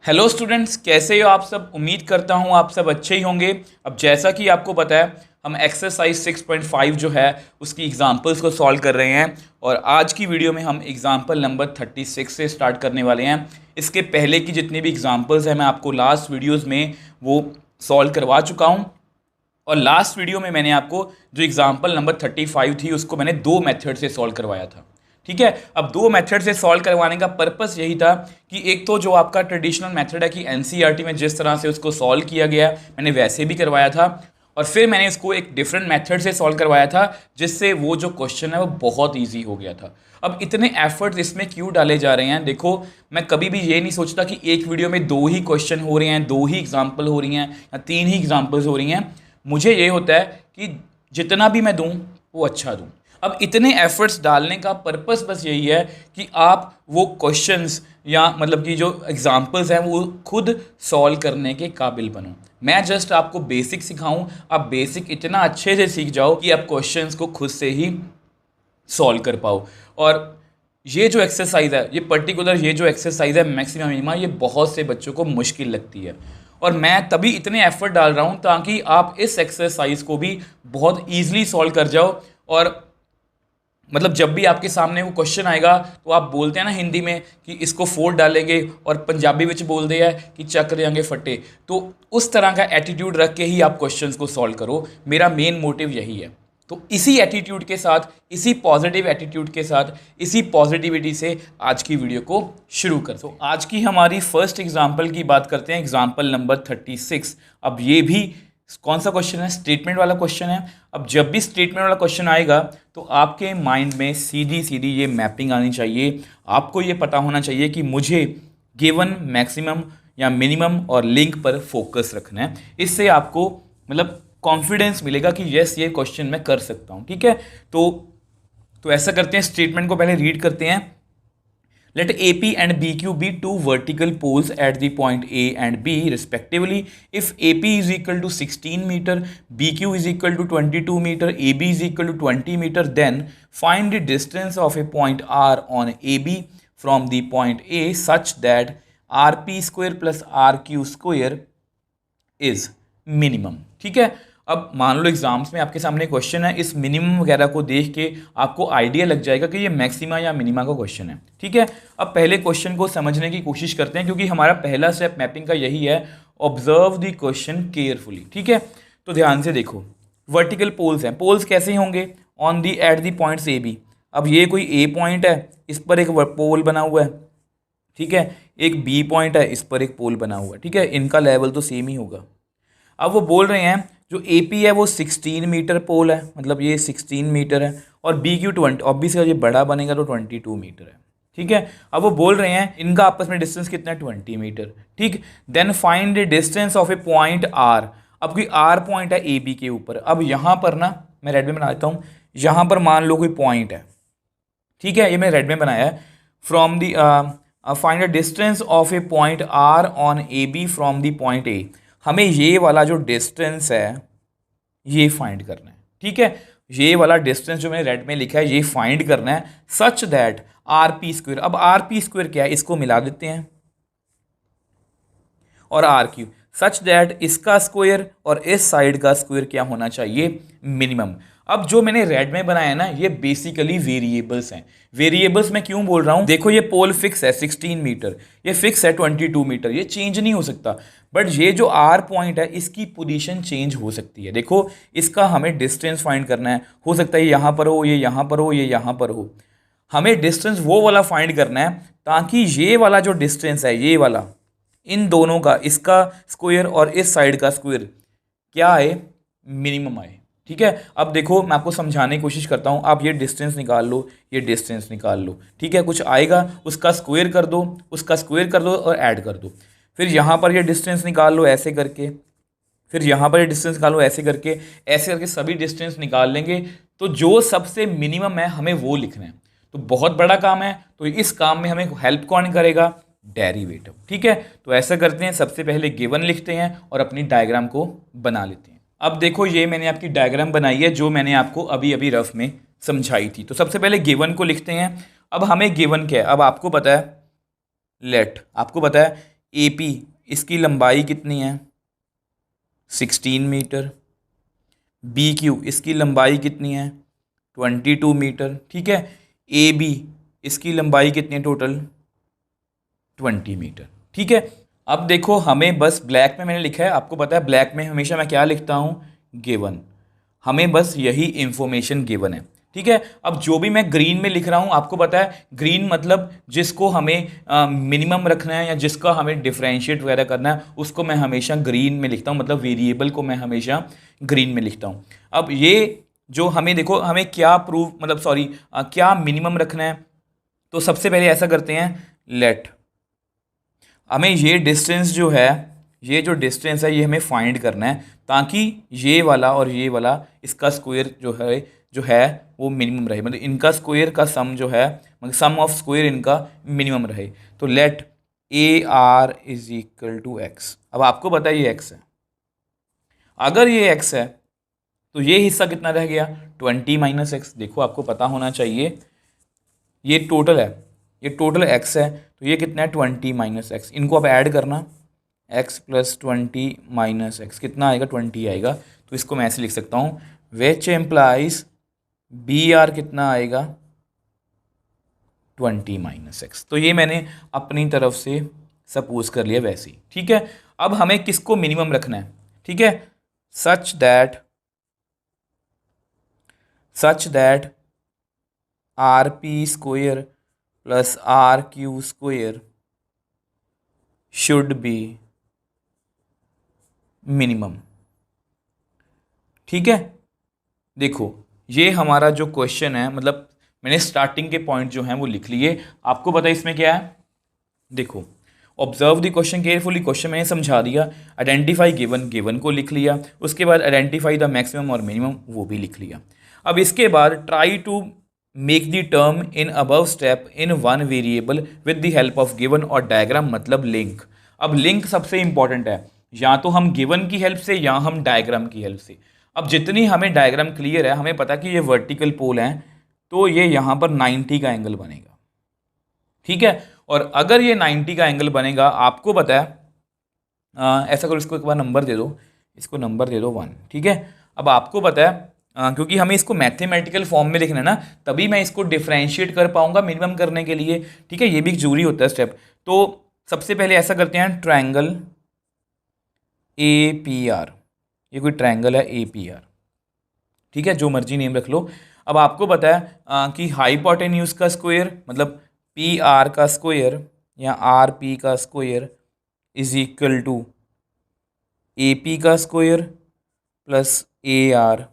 Hello students, कैसे हो आप सब। उम्मीद करता हूँ आप सब अच्छे ही होंगे। अब जैसा कि आपको पता है, हम एक्सरसाइज 6.5 जो है उसकी एग्जांपल्स को सॉल्व कर रहे हैं और आज की वीडियो में हम एग्जांपल नंबर 36 से स्टार्ट करने वाले हैं। इसके पहले की जितनी भी एग्जांपल्स हैं मैं आपको लास्ट वीडियोस में वो सॉल्व करवा चुका हूँ और लास्ट वीडियो में मैंने आपको जो एग्जांपल नंबर 35 थी उसको मैंने दो मेथड से सॉल्व करवाया था। ठीक है, अब दो मेथड से सॉल्व करवाने का पर्पस यही था कि एक तो जो आपका ट्रेडिशनल मेथड है कि एनसीईआरटी में जिस तरह से उसको सॉल्व किया गया मैंने वैसे भी करवाया था और फिर मैंने इसको एक डिफरेंट मेथड से सॉल्व करवाया था जिससे वो जो क्वेश्चन है वो बहुत ईजी हो गया था। अब इतने एफर्ट्स इसमें क्यों डाले जा रहे हैं, देखो मैं कभी भी ये नहीं सोचता कि एक वीडियो में दो ही क्वेश्चन हो रहे हैं, दो ही एग्जाम्पल हो रही हैं या तीन ही एग्जाम्पल्स हो रही हैं। मुझे ये होता है कि जितना भी मैं दूं वो अच्छा दूं। अब इतने एफर्ट्स डालने का पर्पस बस यही है कि आप वो क्वेश्चंस या मतलब कि जो एग्जांपल्स हैं वो खुद सॉल्व करने के काबिल बनो। मैं जस्ट आपको बेसिक सिखाऊं, आप बेसिक इतना अच्छे से सीख जाओ कि आप क्वेश्चंस को खुद से ही सॉल्व कर पाओ। और ये जो एक्सरसाइज है, ये पर्टिकुलर ये जो एक्सरसाइज है मैक्सिमम मिनिमा, ये बहुत से बच्चों को मुश्किल लगती है और मैं तभी इतने एफर्ट डाल रहा हूँ ताकि आप इस एक्सरसाइज को भी बहुत ईजिली सॉल्व कर जाओ। और मतलब जब भी आपके सामने वो क्वेश्चन आएगा तो आप बोलते हैं ना हिंदी में कि इसको फोड़ डालेंगे और पंजाबी में बोल दिया है कि चक देंगे फटे, तो उस तरह का एटीट्यूड रख के ही आप क्वेश्चंस को सॉल्व करो। मेरा मेन मोटिव यही है। तो इसी एटीट्यूड के साथ, इसी पॉजिटिव एटीट्यूड के साथ, इसी पॉजिटिविटी से आज की वीडियो को शुरू कर दो। आज की हमारी फर्स्ट एग्जाम्पल की बात करते हैं, एग्जाम्पल नंबर 36। अब ये भी कौन सा क्वेश्चन है, स्टेटमेंट वाला क्वेश्चन है। अब जब भी स्टेटमेंट वाला क्वेश्चन आएगा तो आपके माइंड में सीधी सीधी ये मैपिंग आनी चाहिए। आपको ये पता होना चाहिए कि मुझे गिवन, मैक्सिमम या मिनिमम और लिंक पर फोकस रखना है। इससे आपको मतलब कॉन्फिडेंस मिलेगा कि यस ये क्वेश्चन मैं कर सकता हूँ। ठीक है, तो ऐसा करते हैं, स्टेटमेंट को पहले रीड करते हैं। Let AP and BQ be two vertical poles at the point A and B respectively. If AP is equal to 16 meter, BQ is equal to 22 meter, AB is equal to 20 meter, then find the distance of a point R on AB from the point A such that RP square plus RQ square is minimum. ठीक है, अब मान लो exams में आपके सामने question है, इस minimum वगैरह को देख के आपको आइडिया लग जाएगा कि ये मैक्सिमा या मिनिमा का क्वेश्चन है। ठीक है, अब पहले क्वेश्चन को समझने की कोशिश करते हैं क्योंकि हमारा पहला स्टेप मैपिंग का यही है, ऑब्जर्व द क्वेश्चन केयरफुली। ठीक है, तो ध्यान से देखो, वर्टिकल पोल्स हैं। पोल्स कैसे होंगे, on the at the points A B. अब ये कोई ए पॉइंट है, इस पर एक पोल बना हुआ है। ठीक है, एक बी पॉइंट है, इस पर एक पोल बना हुआ है। ठीक है, इनका लेवल तो सेम ही होगा। अब वो बोल रहे हैं जो ए पी है वो 16 मीटर पोल है, मतलब ये 16 मीटर है, और बी क्यू 20, ऑब्वियसली ये बड़ा बनेगा तो 22 मीटर है। ठीक है, अब वो बोल रहे हैं इनका आपस में डिस्टेंस कितना है, 20 मीटर। ठीक, then find the distance of a point R. अब कोई आर पॉइंट है ए बी के ऊपर। अब यहाँ पर ना मैं रेड में बना देता हूँ, यहाँ पर मान लो कोई पॉइंट है। ठीक है, ये मैं रेड में बनाया है। From the find the distance of a point R on A B from the point A. हमें ये वाला जो डिस्टेंस है ये फाइंड करना है। ठीक है, ये वाला डिस्टेंस जो मैंने रेड में लिखा है ये फाइंड करना है, such that R P square. अब आर पी स्क्वायर क्या है, इसको मिला देते हैं, और आर क्यू, सच दैट इसका स्क्वायर और इस साइड का स्क्वायर क्या होना चाहिए, मिनिमम। अब जो मैंने रेड में बनाया ना ये बेसिकली वेरिएबल्स हैं। वेरिएबल्स मैं क्यों बोल रहा हूं, देखो ये पोल फिक्स है 16 मीटर, ये फिक्स है 22 मीटर, ये चेंज नहीं हो सकता। बट ये जो आर पॉइंट है इसकी पोजीशन चेंज हो सकती है। देखो इसका हमें डिस्टेंस फाइंड करना है, हो सकता है ये यहाँ पर हो, ये यहाँ पर हो, ये यहाँ पर हो। हमें डिस्टेंस वो वाला फाइंड करना है ताकि ये वाला जो डिस्टेंस है, ये वाला, इन दोनों का, इसका स्क्वायर और इस साइड का स्क्वायर क्या आए, मिनिमम आए। ठीक है, अब देखो मैं आपको समझाने की कोशिश करता हूँ। आप ये डिस्टेंस निकाल लो, ये डिस्टेंस निकाल लो। ठीक है, कुछ आएगा उसका स्क्वायर कर दो, उसका स्क्वायर कर दो और ऐड कर दो। फिर यहाँ पर ये डिस्टेंस निकाल लो ऐसे करके, फिर यहाँ पर ये डिस्टेंस निकालो ऐसे करके, ऐसे करके सभी डिस्टेंस निकाल लेंगे। तो जो सबसे मिनिमम है हमें वो लिखना है। तो बहुत बड़ा काम है, तो इस काम में हमें हेल्प कौन करेगा, डेरिवेटिव। ठीक है, तो ऐसा करते हैं, सबसे पहले गिवन लिखते हैं और अपनी डायग्राम को बना लेते हैं। अब देखो ये मैंने आपकी डायग्राम बनाई है जो मैंने आपको अभी अभी रफ में समझाई थी। तो सबसे पहले गिवन को लिखते हैं। अब हमें गिवन क्या है, अब आपको पता है, लेट, आपको पता है ए पी इसकी लंबाई कितनी है 16 मीटर, बी क्यू इसकी लंबाई कितनी है 22 मीटर, ठीक है। ए बी इसकी लंबाई कितनी है टोटल 20 मीटर, ठीक है। अब देखो हमें बस ब्लैक में मैंने लिखा है, आपको पता है ब्लैक में हमेशा मैं क्या लिखता हूँ गिवन, हमें बस यही इंफॉर्मेशन गिवन है, ठीक है। अब जो भी मैं ग्रीन में लिख रहा हूँ, आपको पता है ग्रीन मतलब जिसको हमें मिनिमम रखना है या जिसका हमें डिफरेंशिएट वगैरह करना है उसको मैं हमेशा ग्रीन में लिखता हूँ, मतलब वेरिएबल को मैं हमेशा ग्रीन में लिखता हूँ। अब ये जो हमें देखो हमें क्या प्रूफ मतलब सॉरी क्या मिनिमम रखना है, तो सबसे पहले ऐसा करते हैं लेट हमें ये डिस्टेंस जो है, ये जो डिस्टेंस है ये हमें फाइंड करना है ताकि ये वाला और ये वाला इसका स्क्वायर जो है वो मिनिमम रहे, मतलब इनका स्क्वायर का सम जो है मतलब सम ऑफ स्क्वायर इनका मिनिमम रहे। तो let A R is equal to x. अब आपको पता है ये एक्स है, अगर ये एक्स है तो ये हिस्सा कितना रह गया 20 माइनस एक्स। देखो आपको पता होना चाहिए ये टोटल है, ये टोटल एक्स है तो ये कितना है 20 माइनस एक्स। इनको अब ऐड करना x प्लस 20 माइनस एक्स कितना आएगा 20 आएगा। तो इसको मैं ऐसे लिख सकता हूँ विच एम्प्लाइज बी आर कितना आएगा 20 माइनस एक्स। तो ये मैंने अपनी तरफ से सपोज कर लिया वैसे ही, ठीक है। अब हमें किसको मिनिमम रखना है, ठीक है, such that R P square plus R Q square should be minimum, ठीक है। देखो ये हमारा जो क्वेश्चन है, मतलब मैंने स्टार्टिंग के पॉइंट जो हैं वो लिख लिए। आपको पता है इसमें क्या है, देखो observe the question carefully, question मैंने समझा दिया। आइडेंटिफाई गिवन को लिख लिया, उसके बाद आइडेंटिफाई द मैक्सिमम और मिनिमम वो भी लिख लिया। अब इसके बाद try to make the term in above step in one variable with the help of given और डायग्राम, मतलब लिंक। अब लिंक सबसे इंपॉर्टेंट है, या तो हम गिवन की हेल्प से या हम डायग्राम की हेल्प से। अब जितनी हमें डायग्राम क्लियर है, हमें पता कि ये वर्टिकल पोल हैं तो ये यहाँ पर 90 का एंगल बनेगा, ठीक है। और अगर ये 90 का एंगल बनेगा, आपको पता है ऐसा करो इसको एक बार नंबर दे दो, इसको नंबर दे दो 1, ठीक है। अब आपको पता है क्योंकि हमें इसको मैथमेटिकल फॉर्म में लिखना है ना, तभी मैं इसको डिफरेंशिएट कर पाऊंगा मिनिमम करने के लिए, ठीक है। ये भी जरूरी होता है स्टेप। तो सबसे पहले ऐसा करते हैं ट्रायंगल ए पी आर, ये कोई ट्रायंगल है ए पी आर, ठीक है, जो मर्जी नेम रख लो। अब आपको पता है कि हाइपोटेन्यूज का स्क्वायर मतलब पी आर का स्क्वायर या आर पी का square is equal to A P का square plus A R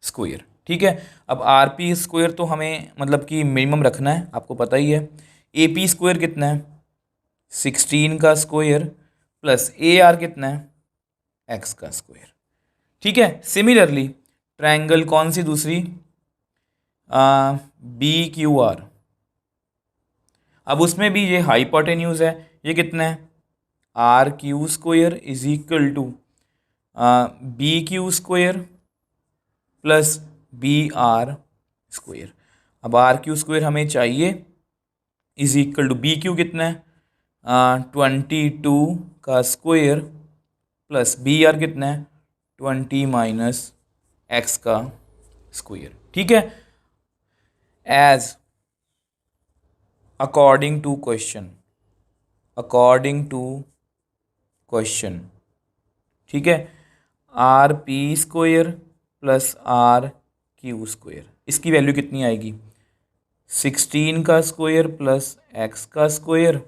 square, ठीक है। अब आर पी स्क्वायर तो हमें मतलब कि मिनिमम रखना है, आपको पता ही है। ए पी स्क्वायर कितना है 16 का स्क्वायर प्लस ए आर कितना है एक्स का स्क्वायर, ठीक है। सिमिलरली ट्रायंगल कौन सी दूसरी बी क्यू आर, अब उसमें भी ये हाइपोटेन्यूज है, ये कितना है R Q square is equal to B Q square plus B R square. अब आर क्यू स्क्वायर हमें चाहिए is equal to B Q कितना है 22 का स्क्वायर प्लस बी आर कितना है 20 माइनस एक्स का स्क्वायर, ठीक है। एज अकॉर्डिंग टू क्वेश्चन, ठीक है, R P square plus R Q square, इसकी वैल्यू कितनी आएगी 16 का स्क्वायर प्लस एक्स का स्क्वायर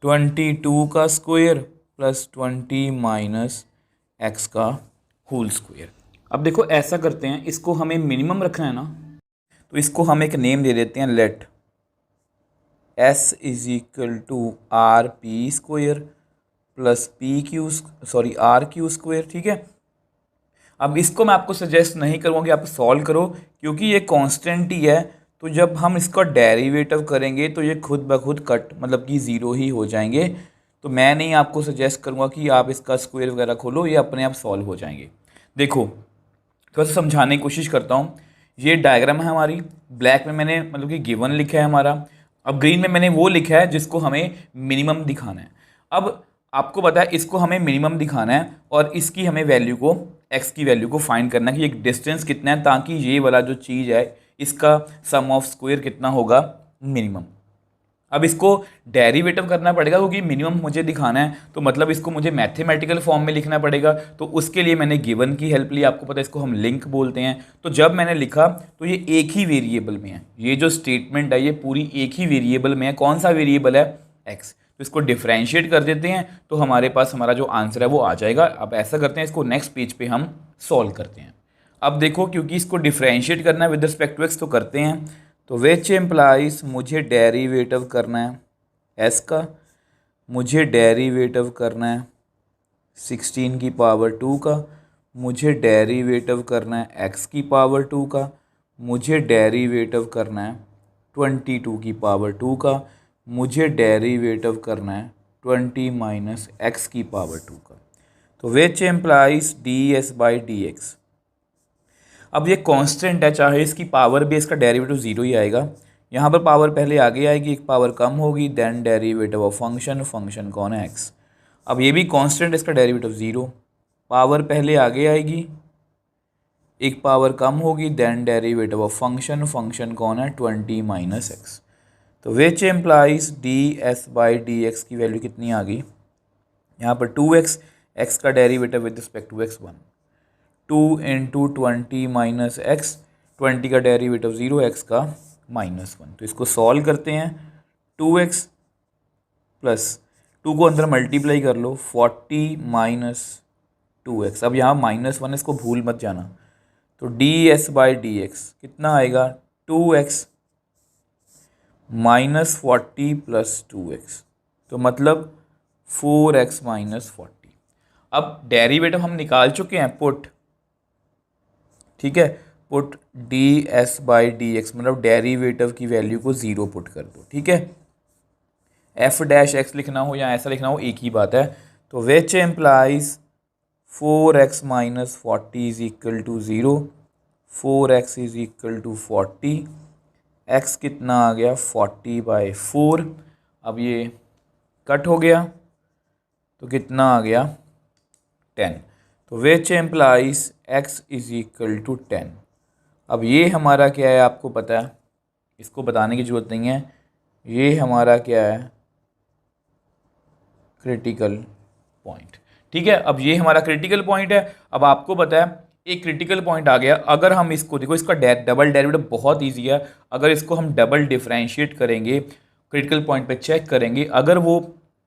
22 का स्क्वायर प्लस 20 माइनस एक्स का होल स्क्वायर। अब देखो ऐसा करते हैं, इसको हमें मिनिमम रखना है ना, तो इसको हम एक नेम दे देते हैं let S is equal to R P square plus R Q square, ठीक है। अब इसको मैं आपको सजेस्ट नहीं करूँगा कि आप सॉल्व करो, क्योंकि ये कांस्टेंट ही है, तो जब हम इसका डेरिवेटिव करेंगे तो ये खुद ब खुद कट मतलब कि ज़ीरो ही हो जाएंगे। तो मैं नहीं आपको सजेस्ट करूँगा कि आप इसका स्क्वायर वगैरह खोलो, ये अपने आप सॉल्व हो जाएंगे। देखो थोड़ा सा समझाने की कोशिश करता हूँ। ये डायग्राम है हमारी, ब्लैक में मैंने मतलब कि गिवन लिखा है हमारा। अब ग्रीन में मैंने वो लिखा है जिसको हमें मिनिमम दिखाना है। अब आपको पता है इसको हमें मिनिमम दिखाना है और इसकी हमें वैल्यू को, एक्स की वैल्यू को फाइंड करना है कि एक डिस्टेंस कितना है, ताकि ये वाला जो चीज़ है इसका सम ऑफ स्क्वायर कितना होगा, मिनिमम। अब इसको डेरिवेटिव करना पड़ेगा क्योंकि मिनिमम मुझे दिखाना है, तो मतलब इसको मुझे मैथमेटिकल फॉर्म में लिखना पड़ेगा। तो उसके लिए मैंने गिवन की हेल्प ली। आपको पता है इसको हम लिंक बोलते हैं। तो जब मैंने लिखा तो ये एक ही वेरिएबल में है, ये जो स्टेटमेंट है ये पूरी एक ही वेरिएबल में है। कौन सा वेरिएबल है, एक्स। तो इसको डिफ्रेंशिएट कर देते हैं तो हमारे पास हमारा जो आंसर है वो आ जाएगा। अब ऐसा करते हैं, इसको नेक्स्ट पेज पे हम सॉल्व करते हैं। अब देखो, क्योंकि इसको डिफ्रेंशिएट करना है विद रिस्पेक्ट टू एक्स, तो करते हैं। तो विच एम्प्लाइज, मुझे डेरिवेटिव करना है एस का, मुझे डेरिवेटिव करना है 16 की पावर 2 का, मुझे डेरिवेटिव करना है x की पावर 2 का, मुझे डेरिवेटिव करना है 22 की पावर 2 का, मुझे डेरिवेटिव करना है 20 माइनस एक्स की पावर 2 का। तो which implies d s by d x. अब ये कांस्टेंट है, चाहे इसकी पावर भी, इसका डेरिवेटिव ज़ीरो ही आएगा। यहाँ पर पावर पहले आगे आएगी, एक पावर कम होगी, then derivative of function, function कौन है, एक्स। अब ये भी कांस्टेंट, इसका डेरिवेटिव ज़ीरो, पावर पहले आगे आएगी, एक पावर कम होगी, then derivative of function, function कौन है, 20 माइनस एक्स। तो which implies d s by d x की वैल्यू कितनी आ गई, यहाँ पर 2x, एक्स का derivative with respect to x 1, 2 into 20 minus x, 20 का डेरिवेटिव 0, एक्स का -1। तो इसको सॉल्व करते हैं। 2x प्लस 2 को अंदर मल्टीप्लाई कर लो, 40 माइनस 2x। अब यहाँ -1, इसको भूल मत जाना। तो D s by d x कितना आएगा, 2x माइनस 40 प्लस 2x, तो मतलब 4x माइनस 40। अब डेरिवेटिव हम निकाल चुके हैं, पुट, ठीक है, put D s by d x, मतलब डेरिवेटिव की वैल्यू को ज़ीरो पुट कर दो, ठीक है। एफ डैश एक्स लिखना हो या ऐसा लिखना हो, एक ही बात है। तो which implies 4x minus 40 is equal to 0, 4x is equal to 40, x कितना आ गया 40/4। अब ये कट हो गया तो कितना आ गया 10। तो which implies x is equal to 10। अब ये हमारा क्या है, आपको पता है, इसको बताने की ज़रूरत नहीं है, ये हमारा क्या है, क्रिटिकल पॉइंट, ठीक है। अब ये हमारा क्रिटिकल पॉइंट है। अब आपको पता है एक क्रिटिकल पॉइंट आ गया, अगर हम इसको देखो, इसका डबल डेरिवेटिव बहुत ईजी है। अगर इसको हम डबल डिफ्रेंशिएट करेंगे, क्रिटिकल पॉइंट पे चेक करेंगे, अगर वो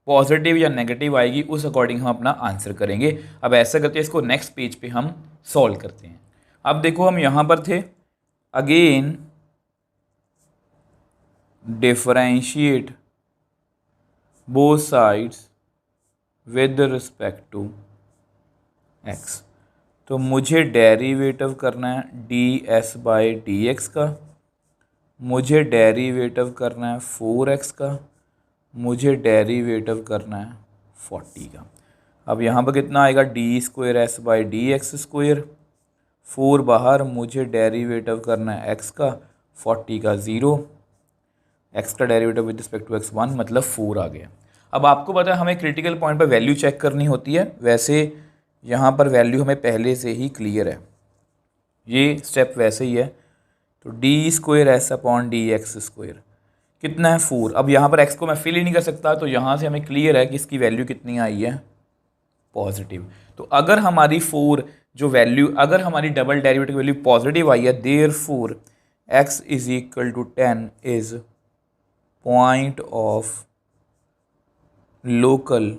पॉजिटिव या नेगेटिव आएगी, उस अकॉर्डिंग हम अपना आंसर करेंगे। अब ऐसा करते हैं, इसको नेक्स्ट पेज पे हम सॉल्व करते हैं। अब देखो, हम यहाँ पर थे, again differentiate both sides with respect to x. तो मुझे डेरिवेटिव करना है d s by d x का, मुझे डेरिवेटिव करना है 4x का, मुझे डेरिवेटिव करना है 40 का। अब यहाँ पर कितना आएगा, D square S by d x square, 4 बाहर, मुझे डेरिवेटिव करना है x का, 40 का 0, x का derivative with respect to x 1, मतलब 4 आ गया। अब आपको पता है हमें क्रिटिकल पॉइंट पर वैल्यू चेक करनी होती है, वैसे यहाँ पर वैल्यू हमें पहले से ही क्लियर है, ये स्टेप वैसे ही है। तो d square S upon D x square कितना है 4। अब यहाँ पर x को मैं फिल ही नहीं कर सकता, तो यहाँ से हमें क्लियर है कि इसकी वैल्यू कितनी आई है, पॉजिटिव। तो अगर हमारी 4 जो वैल्यू, अगर हमारी डबल डेरिवेटिव वैल्यू पॉजिटिव आई है, therefore x is equal to 10 is point of local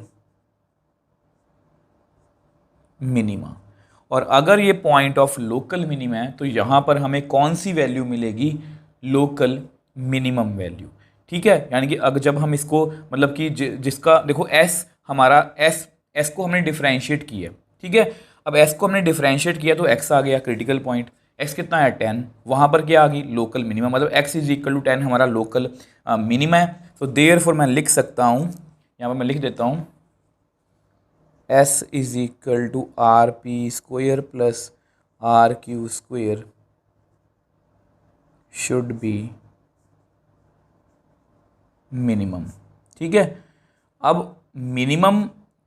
minima. और अगर ये पॉइंट ऑफ लोकल मिनिमा है, तो यहाँ पर हमें कौन सी वैल्यू मिलेगी, लोकल मिनिमम वैल्यू, ठीक है। यानी कि अगर जब हम इसको, मतलब कि जिसका देखो एस, हमारा एस को हमने डिफ्रेंशिएट किया, ठीक है। अब एस को हमने डिफ्रेंशिएट किया तो एक्स आ गया क्रिटिकल पॉइंट, एक्स कितना है 10, वहाँ पर क्या आ गई, लोकल मिनिमम, मतलब एक्स इज इक्वल टू 10 हमारा लोकल मिनिमा है। तो देयरफॉर मैं लिख सकता हूँ, यहाँ पर मैं लिख देता हूँ, S is equal to R P square plus R Q square should be minimum. ठीक है, अब मिनिमम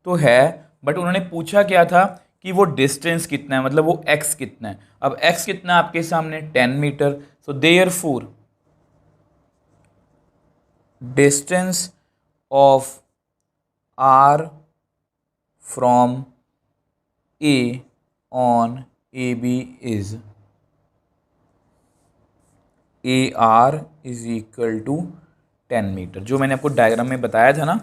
तो है, बट उन्होंने पूछा क्या था कि वो डिस्टेंस कितना है, मतलब वो एक्स कितना है। अब एक्स कितना है आपके सामने 10 metre, so therefore distance of R from A on A B is A R is equal to 10 metre. जो मैंने आपको डायग्राम में बताया था ना,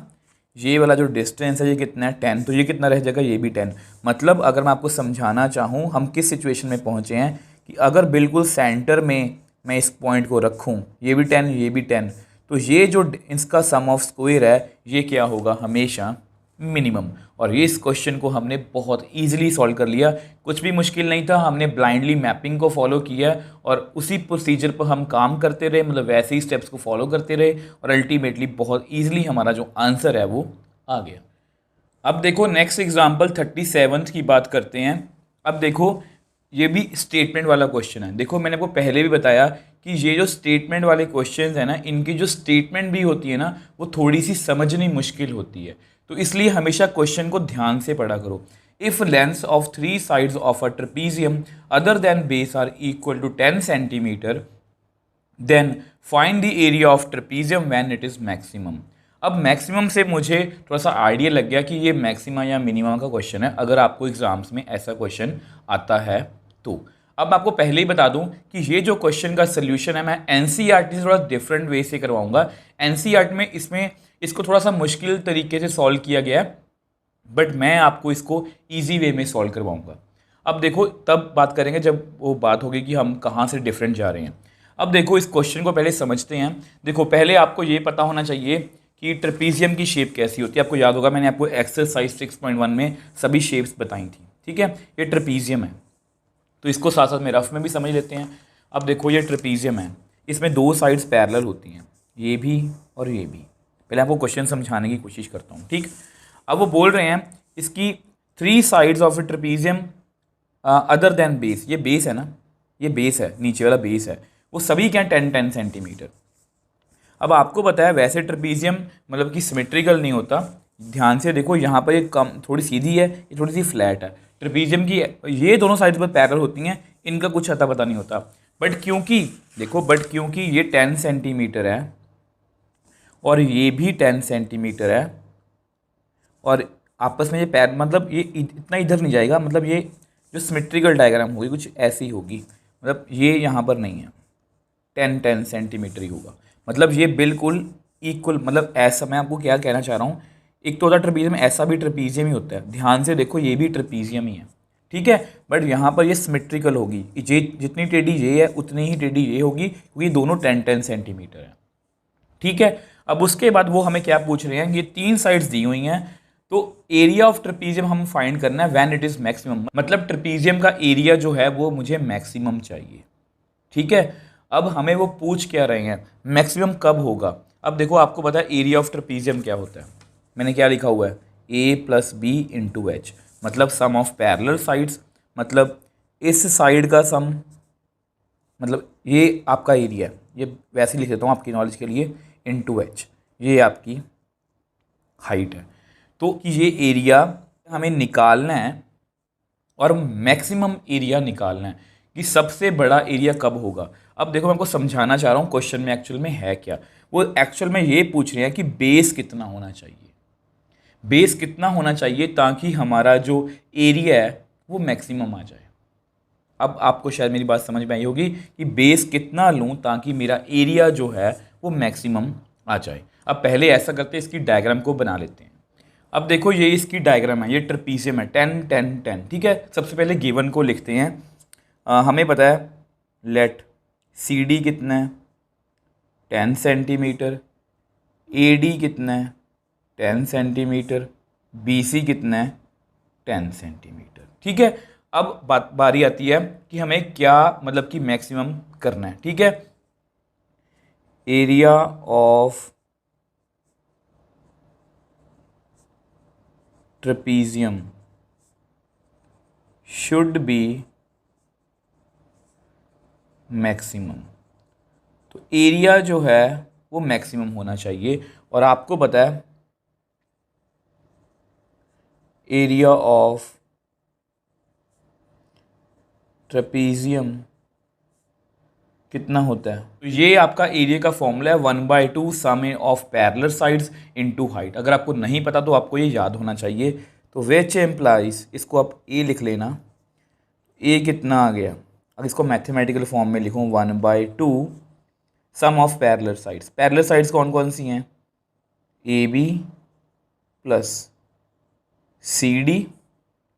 ये वाला जो डिस्टेंस है ये कितना है 10, तो ये कितना रह जाएगा, ये भी 10। मतलब अगर मैं आपको समझाना चाहूँ हम किस सिचुएशन में पहुँचे हैं, कि अगर बिल्कुल सेंटर में मैं इस पॉइंट को रखूँ, ये भी 10 ये भी 10, तो ये जो इसका सम ऑफ स्क्वायर है ये क्या होगा, हमेशा मिनिमम। और ये इस क्वेश्चन को हमने बहुत इजीली सॉल्व कर लिया, कुछ भी मुश्किल नहीं था। हमने ब्लाइंडली मैपिंग को फॉलो किया और उसी प्रोसीजर पर हम काम करते रहे, मतलब वैसे ही स्टेप्स को फॉलो करते रहे, और अल्टीमेटली बहुत इजीली हमारा जो आंसर है वो आ गया। अब देखो नेक्स्ट एग्जाम्पल 37 की बात करते हैं। अब देखो ये भी स्टेटमेंट वाला क्वेश्चन है। देखो मैंने आपको पहले भी बताया कि ये जो स्टेटमेंट वाले क्वेश्चंस है ना, इनकी जो स्टेटमेंट भी होती है ना, वो थोड़ी सी समझनी मुश्किल होती है। तो इसलिए हमेशा क्वेश्चन को ध्यान से पढ़ा करो। If length of 3 sides of a trapezium other than base are equal to 10 centimetre, then find the area of trapezium when it is maximum. अब मैक्सिमम से मुझे थोड़ा सा आइडिया लग गया कि ये मैक्सिमा या मिनिमम का क्वेश्चन है, अगर आपको एग्जाम्स में ऐसा क्वेश्चन आता है तो। अब आपको पहले ही बता दूं कि ये जो क्वेश्चन का सोल्यूशन है मैं एनसीईआरटी से थोड़ा डिफरेंट वे से करवाऊंगा। एनसीईआरटी में इसको थोड़ा सा मुश्किल तरीके से सॉल्व किया गया है, बट मैं आपको इसको ईजी वे में सॉल्व करवाऊंगा। अब देखो तब बात करेंगे जब वो बात होगी कि हम कहाँ से डिफरेंट जा रहे हैं। अब देखो इस क्वेश्चन को पहले समझते हैं। देखो पहले आपको ये पता होना चाहिए कि ट्रेपीजियम की शेप कैसी होती है। आपको याद होगा मैंने आपको एक्सरसाइज 6.1 में सभी शेप्स बताई थी। ठीक है, ये ट्रेपीजियम है, तो इसको साथ साथ में रफ में भी समझ लेते हैं। अब देखो ये ट्रेपीजियम है, इसमें दो साइड्स पैरेलल होती हैं, ये भी और ये भी। पहले आपको क्वेश्चन समझाने की कोशिश करता हूँ। ठीक, अब वो बोल रहे हैं इसकी 3 sides of A trapezium other than base, ये बेस है ना, ये बेस है, नीचे वाला बेस है, वो सभी क्या 10-10 सेंटीमीटर। अब आपको पता है वैसे ट्रेपीजियम मतलब कि सिमेट्रिकल नहीं होता। ध्यान से देखो यहाँ पर ये कम थोड़ी सीधी है, ये थोड़ी सी फ्लैट है। ट्रेपीजियम की ये दोनों साइड्स पर पैरेलल होती हैं, इनका कुछ अता पता नहीं होता। बट क्योंकि ये 10 सेंटीमीटर है और ये भी 10 सेंटीमीटर है, और आपस में ये पैर मतलब ये इतना इधर नहीं जाएगा, मतलब ये जो सिमेट्रिकल डायग्राम होगी कुछ ऐसी होगी, मतलब ये यहाँ पर नहीं है, 10-10 सेंटीमीटर ही होगा। मतलब ये बिल्कुल इक्वल, मतलब ऐसा मैं आपको क्या कहना चाह रहा हूँ, एक तो होता है ट्रेपीजियम, ऐसा भी ट्रेपीजियम ही होता है। ध्यान से देखो ये भी ट्रेपीजियम ही है। ठीक है, बट यहाँ पर ये सिमेट्रिकल होगी, ये जितनी टेढ़ी ये है उतनी ही टेढ़ी ये होगी, क्योंकि दोनों 10-10 सेंटीमीटर है। ठीक है, अब उसके बाद वो हमें क्या पूछ रहे हैं, ये 3 साइड्स दी हुई हैं, तो एरिया ऑफ ट्रेपीजियम हम फाइंड करना है व्हेन इट इज मैक्सिमम, मतलब ट्रेपीजियम का एरिया जो है वो मुझे मैक्सिमम चाहिए। ठीक है, अब हमें वो पूछ क्या रहे हैं, मैक्सिमम कब होगा। अब देखो आपको पता है एरिया ऑफ ट्रेपीजियम क्या होता है, मैंने क्या लिखा हुआ है, a + b × h, मतलब सम ऑफ पैरेलल साइड्स, मतलब इस साइड का सम, मतलब ये आपका एरिया है, ये वैसे लिख देता हूँ आपकी नॉलेज के लिए, × h, ये आपकी हाइट है। तो ये एरिया हमें निकालना है और मैक्सिमम एरिया निकालना है कि सबसे बड़ा एरिया कब होगा। अब देखो मैं आपको समझाना चाह रहा हूँ क्वेश्चन में एक्चुअल में है क्या। वो एक्चुअल में ये पूछ रहे हैं कि बेस कितना होना चाहिए, बेस कितना होना चाहिए ताकि हमारा जो एरिया है वो मैक्सिमम आ जाए। अब आपको शायद मेरी बात समझ में आई होगी कि बेस कितना लूँ ताकि मेरा एरिया जो है वो मैक्सिमम आ जाए। अब पहले ऐसा करते हैं, इसकी डायग्राम को बना लेते हैं। अब देखो ये इसकी डायग्राम है, ये ट्रेपीजियम है, 10-10-10। ठीक है, सबसे पहले गिवन को लिखते हैं। हमें पता है लेट सी डी कितना है 10 सेंटीमीटर, ए डी कितना है 10 सेंटीमीटर, बी सी कितना है 10 सेंटीमीटर। ठीक है, अब बारी आती है कि हमें क्या मतलब कि मैक्सिमम करना है। ठीक है, area of trapezium should be maximum. तो एरिया जो है वो मैक्सिमम होना चाहिए। और आपको पता है एरिया ऑफ ट्रेपीजियम कितना होता है, तो ये आपका एरिया का फॉर्मूला है 1/2 sum of parallel sides into height. अगर आपको नहीं पता तो आपको ये याद होना चाहिए। तो विच एम्प्लाइज, इसको आप ए लिख लेना, ए कितना आ गया, अगर इसको मैथमेटिकल फॉर्म में लिखूँ 1/2 sum of parallel sides. Parallel sides कौन कौन सी हैं, A B plus C D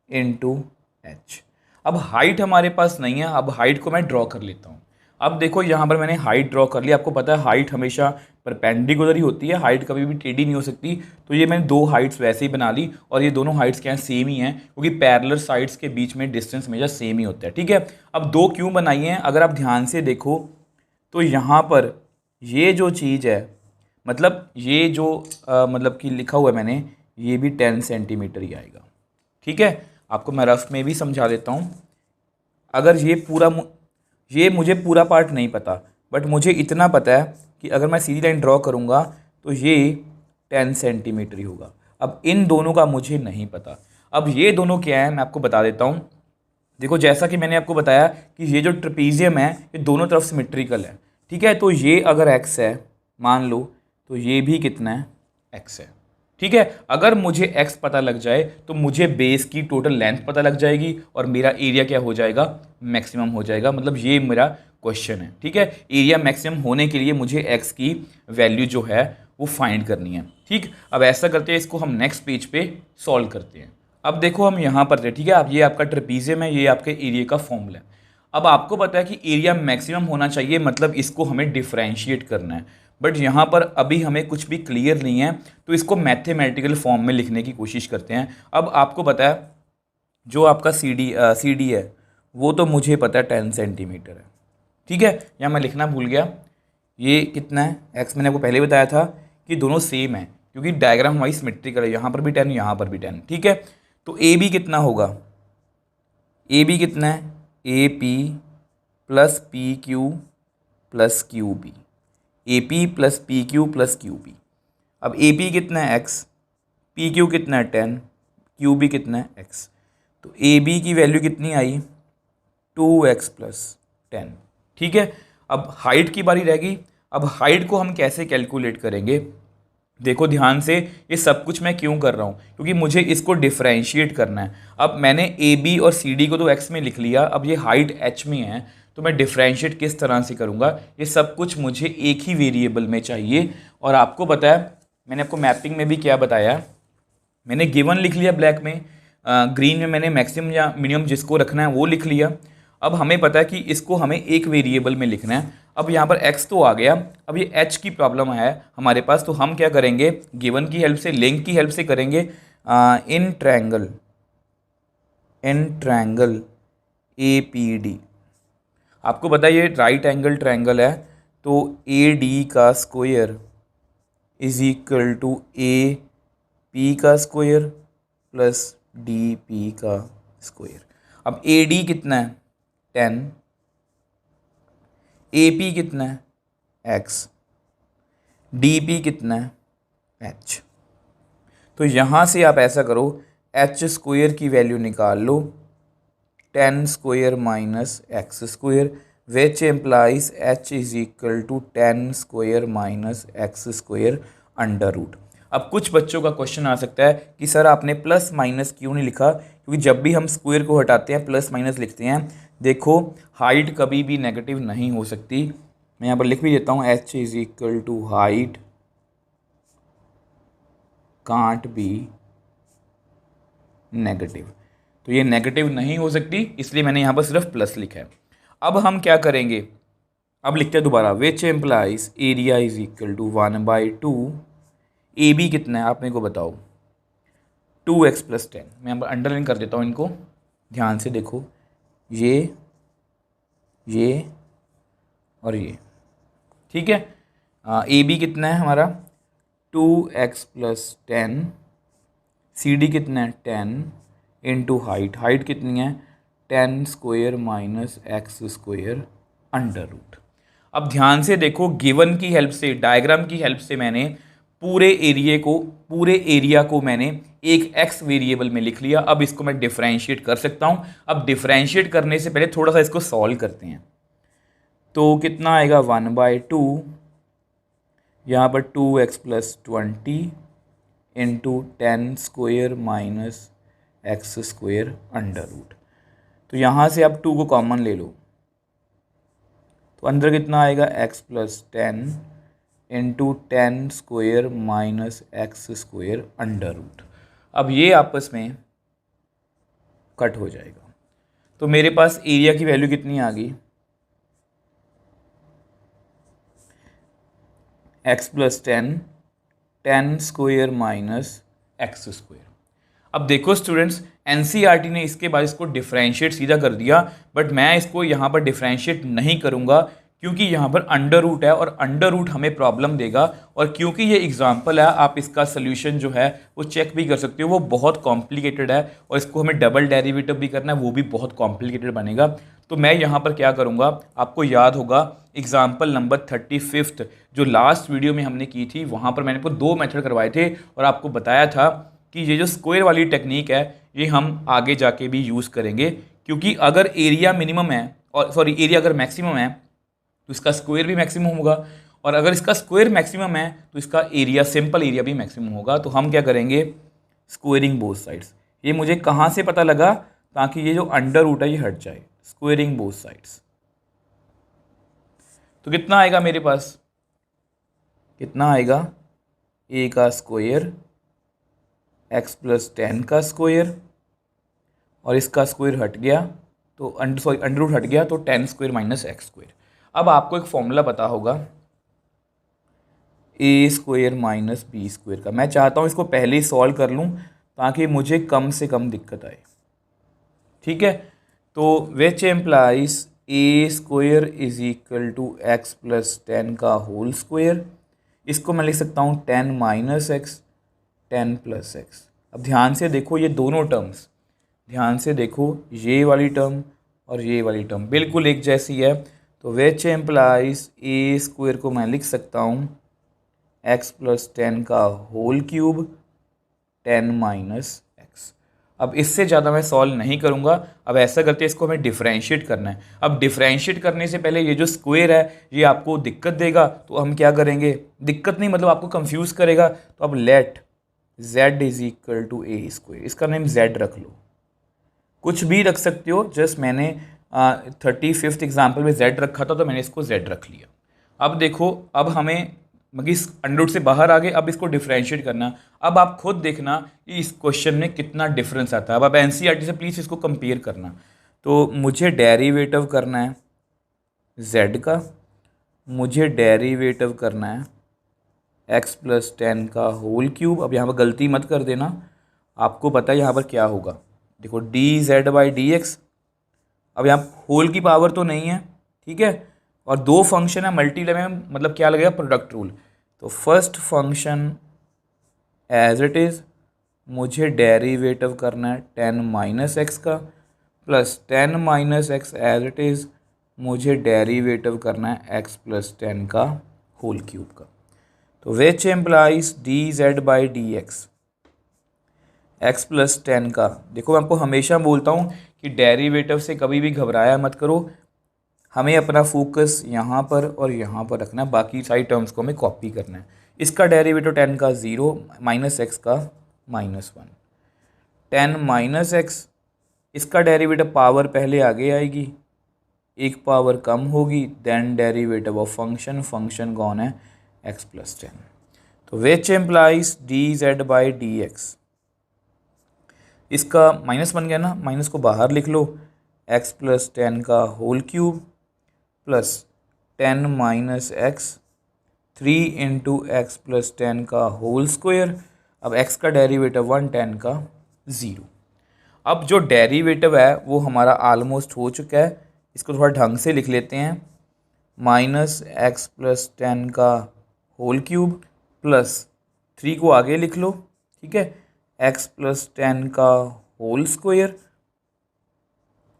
into H. अब हाइट हमारे पास नहीं है, अब हाइट को मैं ड्रॉ कर लेता हूँ। अब देखो यहाँ पर मैंने हाइट ड्रॉ कर लिया। आपको पता है हाइट हमेशा परपेंडिकुलर ही होती है, हाइट कभी भी टेढ़ी नहीं हो सकती। तो ये मैंने दो हाइट्स वैसे ही बना ली, और ये दोनों हाइट्स क्या हैं, सेम ही हैं, क्योंकि पैरेलल साइड्स के बीच में डिस्टेंस हमेशा सेम ही होता है। ठीक है, अब दो क्यों बनाई हैं, अगर आप ध्यान से देखो तो यहाँ पर ये जो चीज़ है, मतलब ये जो मतलब कि लिखा हुआ है मैंने, ये भी 10 सेंटीमीटर ही आएगा। ठीक है, आपको मैं रफ में भी समझा देता हूँ। अगर ये मुझे पूरा पार्ट नहीं पता, बट मुझे इतना पता है कि अगर मैं सीधी लाइन ड्रॉ करूँगा तो ये 10 सेंटीमीटर ही होगा। अब इन दोनों का मुझे नहीं पता। अब ये दोनों क्या है मैं आपको बता देता हूँ। देखो जैसा कि मैंने आपको बताया कि ये जो ट्रेपीजियम है ये दोनों तरफ सिमेट्रिकल है। ठीक है, तो ये अगर x है मान लो, तो ये भी कितना है, x है। ठीक है, अगर मुझे x पता लग जाए तो मुझे बेस की टोटल लेंथ पता लग जाएगी और मेरा एरिया क्या हो जाएगा, मैक्सिमम हो जाएगा। मतलब ये मेरा क्वेश्चन है। ठीक है, एरिया मैक्सिमम होने के लिए मुझे x की वैल्यू जो है वो फाइंड करनी है। ठीक, अब ऐसा करते हैं, इसको हम नेक्स्ट पेज पे सॉल्व करते हैं। अब देखो हम यहाँ पर थे, ठीक है, अब ये आपका ट्रेपीजियम है, ये आपके एरिया का फॉर्मूला है। अब आपको पता है कि एरिया मैक्सिमम होना चाहिए, मतलब इसको हमें डिफरेंशिएट करना है। बट यहाँ पर अभी हमें कुछ भी क्लियर नहीं है, तो इसको मैथमेटिकल फॉर्म में लिखने की कोशिश करते हैं। अब आपको पता है जो आपका सी डी है वो तो मुझे पता है 10 सेंटीमीटर है। ठीक है, यहाँ मैं लिखना भूल गया, ये कितना है एक्स, मैंने आपको पहले बताया था कि दोनों सेम है, क्योंकि डायग्राम हमारी सिमेट्रिकल है, यहाँ पर भी 10 यहाँ पर भी 10। ठीक है, तो ए बी कितना होगा, ए बी कितना है, A P plus P Q plus Q B, A P plus P Q plus Q B. अब ए पी कितना है एक्स, पी क्यू कितना है 10, क्यू बी कितना है एक्स। तो ए बी की वैल्यू कितनी आई, 2x प्लस 10। ठीक है, अब हाइट की बारी रहेगी। अब हाइट को हम कैसे कैलकुलेट करेंगे, देखो ध्यान से, ये सब कुछ मैं क्यों कर रहा हूँ, क्योंकि मुझे इसको डिफरेंशिएट करना है। अब मैंने ए बी और सी डी को तो एक्स में लिख लिया, अब ये हाइट एच में है, तो मैं डिफरेंशिएट किस तरह से करूँगा, ये सब कुछ मुझे एक ही वेरिएबल में चाहिए। और आपको पता है मैंने आपको मैपिंग में भी क्या बताया, मैंने गिवन लिख लिया ब्लैक में, ग्रीन में मैंने मैक्सिमम या मिनिमम जिसको रखना है वो लिख लिया। अब हमें पता है कि इसको हमें एक वेरिएबल में लिखना है। अब यहाँ पर x तो आ गया, अब ये h की प्रॉब्लम है हमारे पास, तो हम क्या करेंगे, गिवन की हेल्प से, लिंक की हेल्प से करेंगे। In triangle A P D, आपको पता है ये राइट एंगल ट्रायंगल है, तो ए डी का square is equal to A P का स्क्वायर प्लस डी पी का स्क्वायर। अब ए डी कितना है 10, ए पी कितना है x, डी पी कितना है h। तो यहाँ से आप ऐसा करो, h स्क्वायर की वैल्यू निकाल लो, 10 square minus x square, which implies h is equal to 10 square minus x square under root. अब कुछ बच्चों का क्वेश्चन आ सकता है कि सर आपने प्लस माइनस क्यों नहीं लिखा, क्योंकि जब भी हम स्क्वायर को हटाते हैं प्लस माइनस लिखते हैं। देखो हाइट कभी भी नेगेटिव नहीं हो सकती, मैं यहाँ पर लिख भी देता हूँ, h is equal to height can't be negative. तो ये नेगेटिव नहीं हो सकती, इसलिए मैंने यहाँ पर सिर्फ प्लस लिखा है। अब हम क्या करेंगे, अब लिखते हैं दोबारा, which implies area is equal to 1/2, A B कितना है आप मेरे को बताओ, 2x प्लस 10। मैं यहाँ पर अंडरलाइन कर देता हूँ इनको, ध्यान से देखो, ये और ये। ठीक है, ए बी कितना है हमारा 2x प्लस 10, सी डी कितना है 10 इंटू हाइट कितनी है 10 square minus x square under root. अब ध्यान से देखो, गिवन की हेल्प से, डायग्राम की हेल्प से मैंने पूरे एरिया को मैंने एक एक्स वेरिएबल में लिख लिया। अब इसको मैं डिफरेंशिएट कर सकता हूँ। अब डिफरेंशिएट करने से पहले थोड़ा सा इसको सॉल्व करते हैं। तो कितना आएगा 1/2, यहाँ पर 2x + 20 into 10² minus x² under root. तो यहाँ से आप 2 को कॉमन ले लो, तो अंदर कितना आएगा x + 10 into 10² minus x² under root. अब ये आपस में कट हो जाएगा, तो मेरे पास एरिया की वैल्यू कितनी आ गई, x + 10 10² माइनस x²। अब देखो स्टूडेंट्स, एनसीईआरटी ने इसके बाद इसको डिफरेंशिएट सीधा कर दिया, बट मैं इसको यहाँ पर डिफरेंशिएट नहीं करूँगा क्योंकि यहाँ पर अंडर रूट है और अंडर रूट हमें प्रॉब्लम देगा। और क्योंकि ये एग्जाम्पल है, आप इसका सोल्यूशन जो है वो चेक भी कर सकते हो, वो बहुत कॉम्प्लिकेटेड है और इसको हमें डबल डेरिवेटिव भी करना है, वो भी बहुत कॉम्प्लिकेटेड बनेगा। तो मैं यहाँ पर क्या करूँगा, आपको याद होगा एग्जाम्पल नंबर 35 जो लास्ट वीडियो में हमने की थी, वहाँ पर मैंने आपको 2 मेथड करवाए थे और आपको बताया था कि ये जो स्क्वायर वाली टेक्निक है ये हम आगे जाके भी यूज़ करेंगे, क्योंकि अगर एरिया मिनिमम है और सॉरी एरिया अगर मैक्सिमम है तो इसका स्क्वायर भी मैक्सिमम होगा, और अगर इसका स्क्वायर मैक्सिमम है तो इसका एरिया, सिंपल एरिया भी मैक्सिमम होगा। तो हम क्या करेंगे, स्क्वेयरिंग बोथ साइड्स। ये मुझे कहाँ से पता लगा, ताकि ये जो अंडर रूट है ये हट जाए, स्क्वेयरिंग बोथ साइड्स। तो कितना आएगा मेरे पास, कितना आएगा, a का स्क्वायर x + 10 का स्क्वायर और इसका स्क्वायर हट गया तो अंडर रूट हट गया, तो 10² माइनस x²। अब आपको एक फॉर्मूला पता होगा a² माइनस b² का। मैं चाहता हूँ इसको पहले ही सॉल्व कर लूँ ताकि मुझे कम से कम दिक्कत आए, ठीक है। तो विच एम्प्लाइज a² = x + 10 का होल स्क्वायर। इसको मैं लिख सकता हूँ 10 माइनस x 10 + x। अब ध्यान से देखो, ये दोनों टर्म्स, ध्यान से देखो, ये वाली टर्म और ये वाली टर्म बिल्कुल एक जैसी है। तो विच एम्प्लाइज a² को मैं लिख सकता हूँ x + 10 का होल क्यूब 10 माइनस x। अब इससे ज़्यादा मैं सॉल्व नहीं करूँगा। अब ऐसा करते हैं, इसको हमें डिफरेंशिएट करना है। अब डिफरेंशिएट करने से पहले ये जो स्क्वायर है ये आपको दिक्कत देगा, तो हम क्या करेंगे, दिक्कत नहीं मतलब आपको कंफ्यूज करेगा। तो अब लेट z = a², इसका नेम z रख लो, कुछ भी रख सकते हो, जस्ट मैंने 35th एग्जाम्पल में z रखा था तो मैंने इसको z रख लिया। अब देखो, अब हमें इस अंडर रूट से बाहर आ गए, अब इसको डिफरेंशिएट करना। अब आप खुद देखना कि इस क्वेश्चन में कितना डिफरेंस आता है। अब आप एनसीईआरटी से प्लीज़ इसको कंपेयर करना। तो मुझे डेरिवेटिव करना है z का, मुझे डेरिवेटिव करना है x + 10 का होल क्यूब। अब यहाँ पर गलती मत कर देना, आपको पता है यहाँ पर क्या होगा, देखो dz/dx। अब यहाँ होल की पावर तो नहीं है, ठीक है, और 2 फंक्शन है, मल्टीप्लाई में मतलब क्या लगेगा, प्रोडक्ट रूल। तो first function as it is, मुझे डेरिवेटिव करना है 10 माइनस x का, plus 10 minus x as it is, मुझे डेरिवेटिव करना है x + 10 का होल क्यूब का। तो विच एम्प्लाइज dz/dx, x + 10 का। देखो मैं आपको हमेशा बोलता हूँ कि डेरिवेटिव से कभी भी घबराया मत करो, हमें अपना फोकस यहाँ पर और यहाँ पर रखना है, बाकी सारी टर्म्स को हमें कॉपी करना है। इसका डेरिवेटिव 10 का 0 माइनस x का -1, 10 माइनस x, इसका डेरिवेटिव पावर पहले आगे आएगी, एक पावर कम होगी, then derivative of function, function कौन है, x + 10। तो विच एम्प्लाइज dz/dx, इसका माइनस बन गया ना, माइनस को बाहर लिख लो, x + 10 का whole cube plus 10 minus x 3 into x + 10 का होल स्क्वायर। अब x का डेरिवेटिव 1, 10 का 0। अब जो डेरिवेटिव है वो हमारा ऑलमोस्ट हो चुका है, इसको थोड़ा ढंग से लिख लेते हैं, -x + 10 का होल क्यूब प्लस 3 को आगे लिख लो, ठीक है, x + 10 का होल स्क्वायर,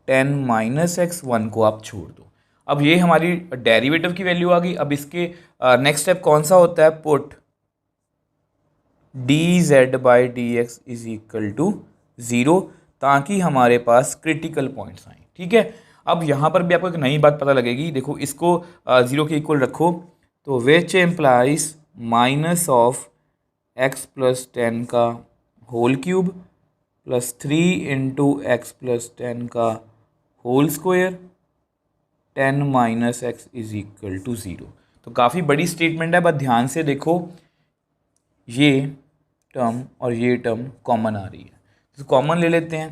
10 माइनस x, 1 को आप छोड़ दो। अब ये हमारी डेरिवेटिव की वैल्यू आ गई। अब इसके नेक्स्ट स्टेप कौन सा होता है, put d z by d x is equal to 0, ताकि हमारे पास क्रिटिकल पॉइंट्स आए। ठीक है, अब यहाँ पर भी आपको एक नई बात पता लगेगी। देखो इसको 0 के इक्वल रखो, तो which implies minus of x plus 10 का whole cube plus 3 into x plus 10 का whole square 10 minus x is equal to 0। तो काफ़ी बड़ी स्टेटमेंट है, बस ध्यान से देखो, ये टर्म और ये टर्म कॉमन आ रही है, तो कॉमन ले लेते हैं।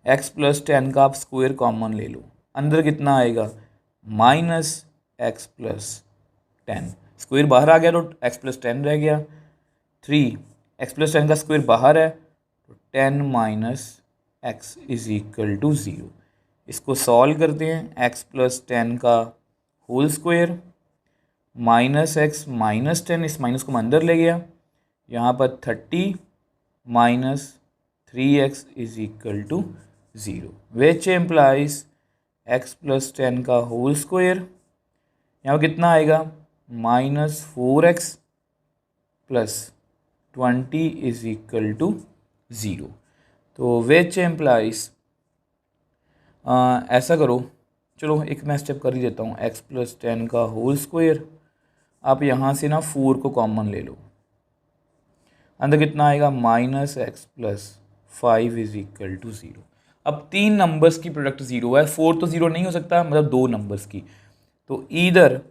एक्स प्लस 10 का आप स्क्वायर कॉमन ले लो, अंदर कितना आएगा, माइनस एक्स प्लस 10, स्क्वायर बाहर आ गया तो एक्स प्लस 10 रह गया। 3 एक्स प्लस 10 का स्क्वायर बाहर है, तो 10 minus x is equal to 0। इसको सॉल्व करते हैं, एक्स प्लस 10 का whole square minus x minus 10, इस माइनस को मैं अंदर ले गया, यहाँ पर 30 minus 3x is equal to 0, which implies x plus 10 का होल स्क्वायर, यहाँ पर कितना आएगा, minus 4x plus 20 is equal to 0। तो विच एम्प्लाइज, ऐसा करो, चलो एक मैं स्टेप कर ही देता हूँ, एक्स प्लस 10 का होल स्क्वायर, आप यहाँ से ना 4 को कॉमन ले लो, अंदर कितना आएगा, minus x plus 5 is equal to 0। अब 3 नंबर्स की प्रोडक्ट 0 है, 4 तो 0 नहीं हो सकता, मतलब 2 नंबर्स की, तो ईदर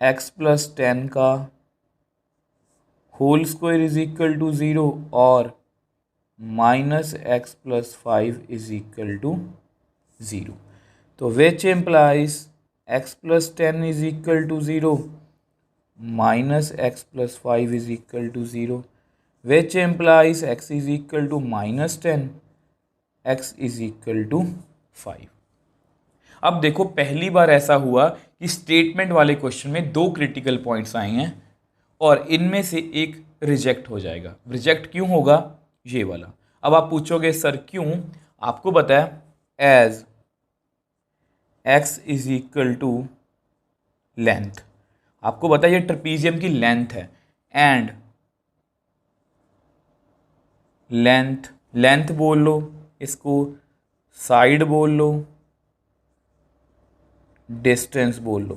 एक्स प्लस 10 का whole square is equal to 0 और minus x plus 5 is equal to 0। तो which implies x plus 10 is equal to 0 minus x plus 5 is equal to 0, which implies x is equal to minus 10, x is equal to 5। अब देखो पहली बार ऐसा हुआ कि statement वाले question में 2 critical points आए हैं और इनमें से एक रिजेक्ट हो जाएगा। रिजेक्ट क्यों होगा, ये वाला। अब आप पूछोगे सर क्यों, आपको पता है as x is equal to length, आपको पता है ये ट्रेपीजियम की लेंथ है, एंड लेंथ बोल लो, इसको साइड बोल लो, डिस्टेंस बोल लो,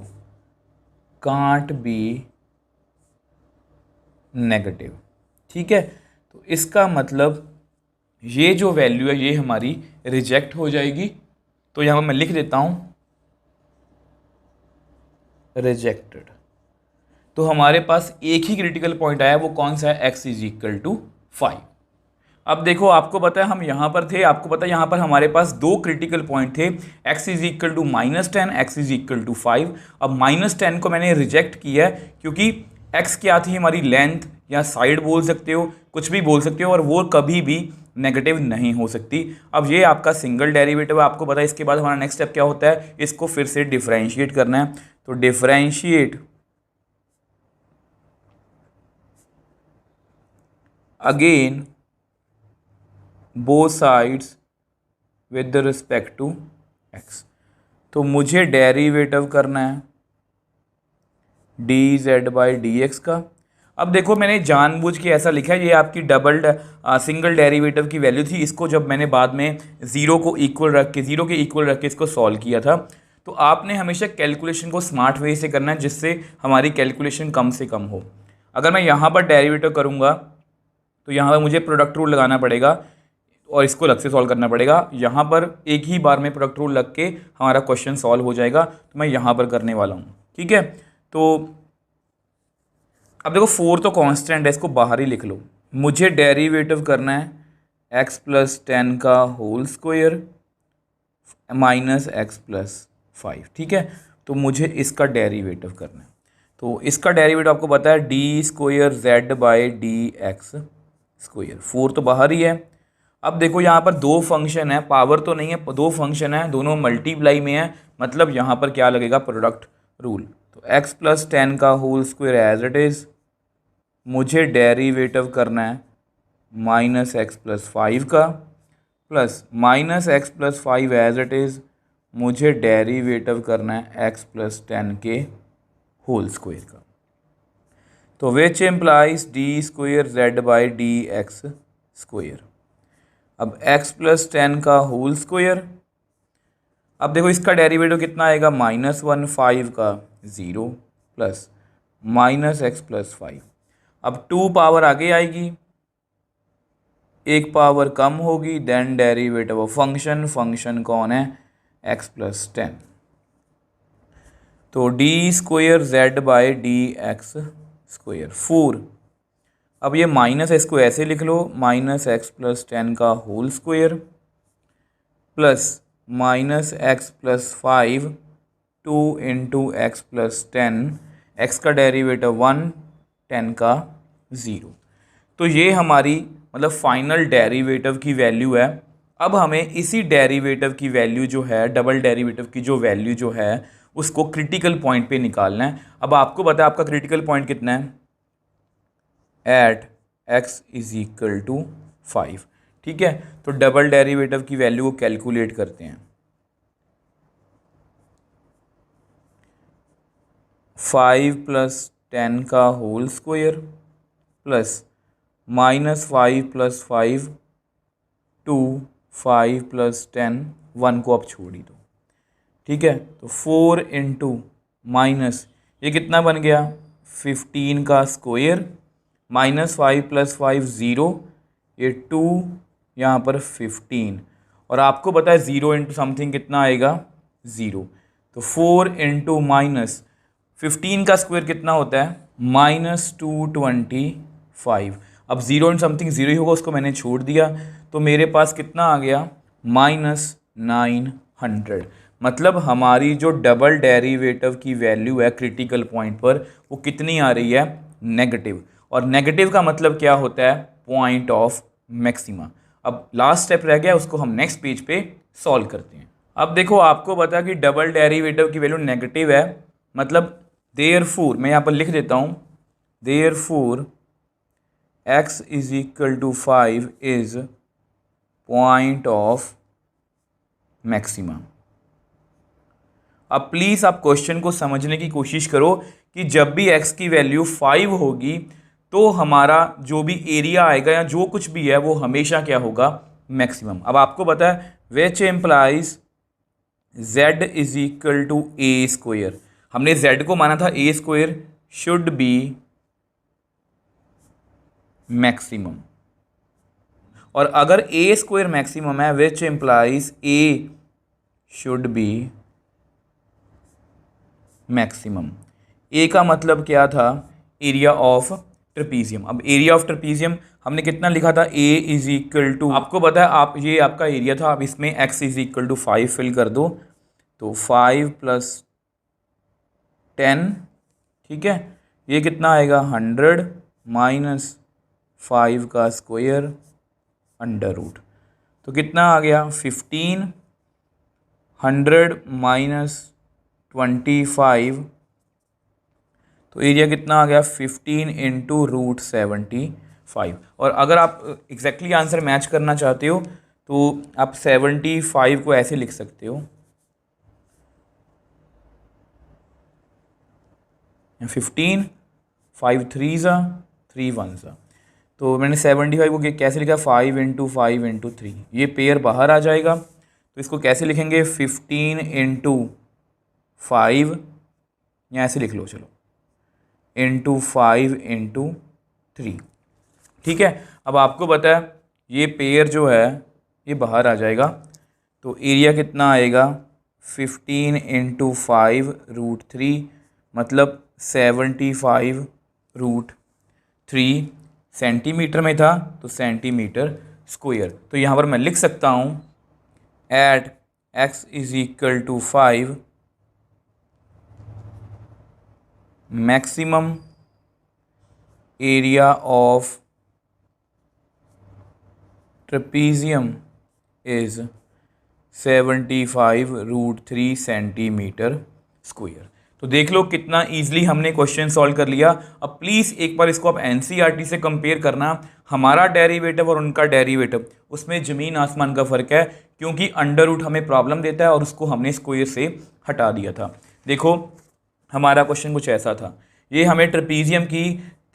कांट बी नेगेटिव। ठीक है, तो इसका मतलब ये जो वैल्यू है ये हमारी रिजेक्ट हो जाएगी। तो यहाँ पर मैं लिख देता हूँ रिजेक्टेड। तो हमारे पास एक ही क्रिटिकल पॉइंट आया, वो कौन सा है, x इज इक्वल टू 5। अब देखो आपको पता है हम यहाँ पर थे, आपको पता है यहाँ पर हमारे पास 2 क्रिटिकल पॉइंट थे, x is equal to -10, x is equal to 5। अब -10 को मैंने रिजेक्ट किया है क्योंकि x क्या थी, हमारी लेंथ या साइड बोल सकते हो, कुछ भी बोल सकते हो, और वो कभी भी नेगेटिव नहीं हो सकती। अब ये आपका सिंगल डेरिवेटिव है, आपको पता है। इसके बाद हमारा नेक्स्ट स्टेप क्या होता है, इसको फिर से डिफरेंशिएट करना है। तो differentiate again both sides with the respect to x। तो मुझे डेरिवेटिव करना है d z by d x का। अब देखो मैंने जानबूझ के ऐसा लिखा है, ये आपकी सिंगल डेरिवेटिव की वैल्यू थी, इसको जब मैंने बाद में 0 के इक्वल रख के इसको सॉल्व किया था। तो आपने हमेशा कैलकुलेशन को स्मार्ट वे से करना है, जिससे हमारी कैलकुलेशन कम से कम हो। अगर मैं यहाँ पर डेरिवेटिव करूँगा तो यहाँ पर मुझे प्रोडक्ट रूल लगाना पड़ेगा और इसको अलग से सॉल्व करना पड़ेगा। यहाँ पर एक ही बार में प्रोडक्ट रूल लग के हमारा क्वेश्चन सॉल्व हो जाएगा, तो मैं यहाँ पर करने वाला हूँ। ठीक है, तो अब देखो 4 तो कांस्टेंट है, इसको बाहर ही लिख लो। मुझे डेरिवेटिव करना है x प्लस 10 का whole square minus x plus 5। ठीक है, तो मुझे इसका डेरिवेटिव करना है। तो इसका डेरिवेटिव आपको पता है D square z by d x square. 4 तो बाहर ही है। अब देखो यहाँ पर 2 फंक्शन है, पावर तो नहीं है, 2 फंक्शन है, दोनों मल्टीप्लाई में है, मतलब यहाँ पर क्या लगेगा, प्रोडक्ट रूल। तो x प्लस 10 का whole square as it is, मुझे डेरिवेटिव करना है माइनस एक्स प्लस 5 का, plus minus x plus 5 as it is, मुझे डेरिवेटिव करना है x प्लस 10 के होल स्क्वायर का। तो which implies D square z by d x square. अब x प्लस 10 का होल स्क्वायर, अब देखो इसका डेरिवेटिव कितना आएगा, -1 5 का 0 प्लस -x प्लस 5। अब 2 पावर आगे आएगी, एक पावर कम होगी, then derivative of function, function कौन है, x प्लस 10। तो d square z by d x square 4। अब ये माइनस इसको ऐसे लिख लो, -x प्लस 10 का whole square plus -x plus 5 2 into x plus 10, x का डेरिवेटिव 1, 10 का 0। तो ये हमारी मतलब फाइनल डेरिवेटिव की वैल्यू है। अब हमें इसी डेरिवेटिव की वैल्यू जो है, डबल डेरिवेटिव की जो वैल्यू जो है उसको क्रिटिकल पॉइंट पे निकालना है। अब आपको पता है आपका क्रिटिकल पॉइंट कितना है, at x is equal to 5। ठीक है, तो डबल डेरिवेटिव की वैल्यू को कैलकुलेट करते हैं। 5 प्लस 10 का whole square plus -5 plus 5 2 5 plus 10, 1 को आप छोड़ ही दो। ठीक है, तो 4 इंटू माइनस ये कितना बन गया 15 का स्क्वायर, -5 प्लस 5 0, ये 2 यहाँ पर 15, और आपको पता है 0 इंटू समथिंग कितना आएगा 0। तो 4 इंटू माइनस 15 का स्क्वायर कितना होता है -225। अब 0 इंटू समथिंग 0 ही होगा, उसको मैंने छोड़ दिया, तो मेरे पास कितना आ गया -900। मतलब हमारी जो डबल डेरिवेटिव की वैल्यू है क्रिटिकल पॉइंट पर वो कितनी आ रही है, नेगेटिव। और नेगेटिव का मतलब क्या होता है, पॉइंट ऑफ मैक्सिमा। अब लास्ट स्टेप रह गया, उसको हम नेक्स्ट पेज पे सॉल्व करते हैं। अब देखो आपको पता कि डबल डेरिवेटिव की वैल्यू नेगेटिव है, मतलब देयरफॉर मैं यहाँ पर लिख देता हूँ, therefore x is equal to 5 is point of maxima. अब प्लीज़ आप क्वेश्चन को समझने की कोशिश करो कि जब भी x की वैल्यू 5 होगी तो हमारा जो भी एरिया आएगा या जो कुछ भी है वो हमेशा क्या होगा, मैक्सिमम। अब आपको पता है which implies z is equal to A square, हमने z को माना था A square should be maximum, और अगर ए स्क्वायर मैक्सिमम है which implies A should be maximum. A का मतलब क्या था, एरिया ऑफ ट्रेपीजियम। अब एरिया ऑफ ट्रेपीजियम हमने कितना लिखा था, ए इज इक्वल टू, आपको पता है आप ये आपका एरिया था, आप इसमें x is equal to 5 fill कर दो, तो 5 प्लस 10, ठीक है, ये कितना आएगा 100 माइनस 5 का स्क्वायर अंडर रूट, तो कितना आ गया 15, 100 माइनस 25, तो एरिया कितना आ गया 15 इंटू रूट 75। और अगर आप एग्जैक्टली आंसर मैच करना चाहते हो तो आप 75 को ऐसे लिख सकते हो, 15 5 3 ज़ा 3 1 ज़ा, तो मैंने 75 को कैसे लिखा 5 इंटू 5 इंटू 3, ये पेयर बाहर आ जाएगा, तो इसको कैसे लिखेंगे 15 इंटू 5, या ऐसे लिख लो चलो, इंटू 5 इंटू 3। ठीक है, अब आपको पता है ये पेयर जो है ये बाहर आ जाएगा, तो एरिया कितना आएगा 15 इंटू 5 रूट 3, मतलब 75 रूट 3 सेंटीमीटर में था, तो सेंटीमीटर स्क्वायर। तो यहाँ पर मैं लिख सकता हूँ at x is equal to 5 maximum area of trapezium is 75 root 3 centimetre square. तो देख लो कितना ईजिली हमने क्वेश्चन सॉल्व कर लिया। अब प्लीज़ एक बार इसको आप एनसीईआरटी से कंपेयर करना, हमारा डेरिवेटिव और उनका डेरिवेटिव उसमें ज़मीन आसमान का फ़र्क है, क्योंकि अंडर रूट हमें प्रॉब्लम देता है और उसको हमने स्क्वायर से हटा दिया था। देखो हमारा क्वेश्चन कुछ ऐसा था, ये हमें ट्रेपीजियम की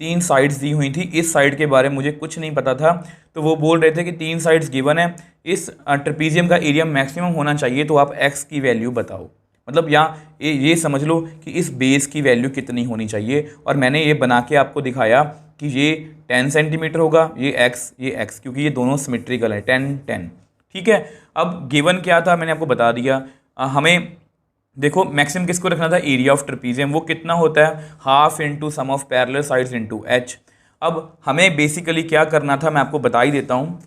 3 साइड्स दी हुई थी, इस साइड के बारे में मुझे कुछ नहीं पता था, तो वो बोल रहे थे कि 3 साइड्स गिवन है, इस ट्रेपीजियम का एरिया मैक्सिमम होना चाहिए, तो आप एक्स की वैल्यू बताओ। मतलब यहाँ ये समझ लो कि इस बेस की वैल्यू कितनी होनी चाहिए, और मैंने ये बना के आपको दिखाया कि ये 10 सेंटीमीटर होगा, ये एक्स, क्योंकि ये दोनों सिमेट्रिकल है, 10 10। ठीक है, अब गिवन क्या था मैंने आपको बता दिया। हमें देखो मैक्सिमम किसको रखना था, एरिया ऑफ ट्रेपीजियम, वो कितना होता है, half into sum of parallel sides into H. अब हमें बेसिकली क्या करना था मैं आपको बता ही देता हूँ।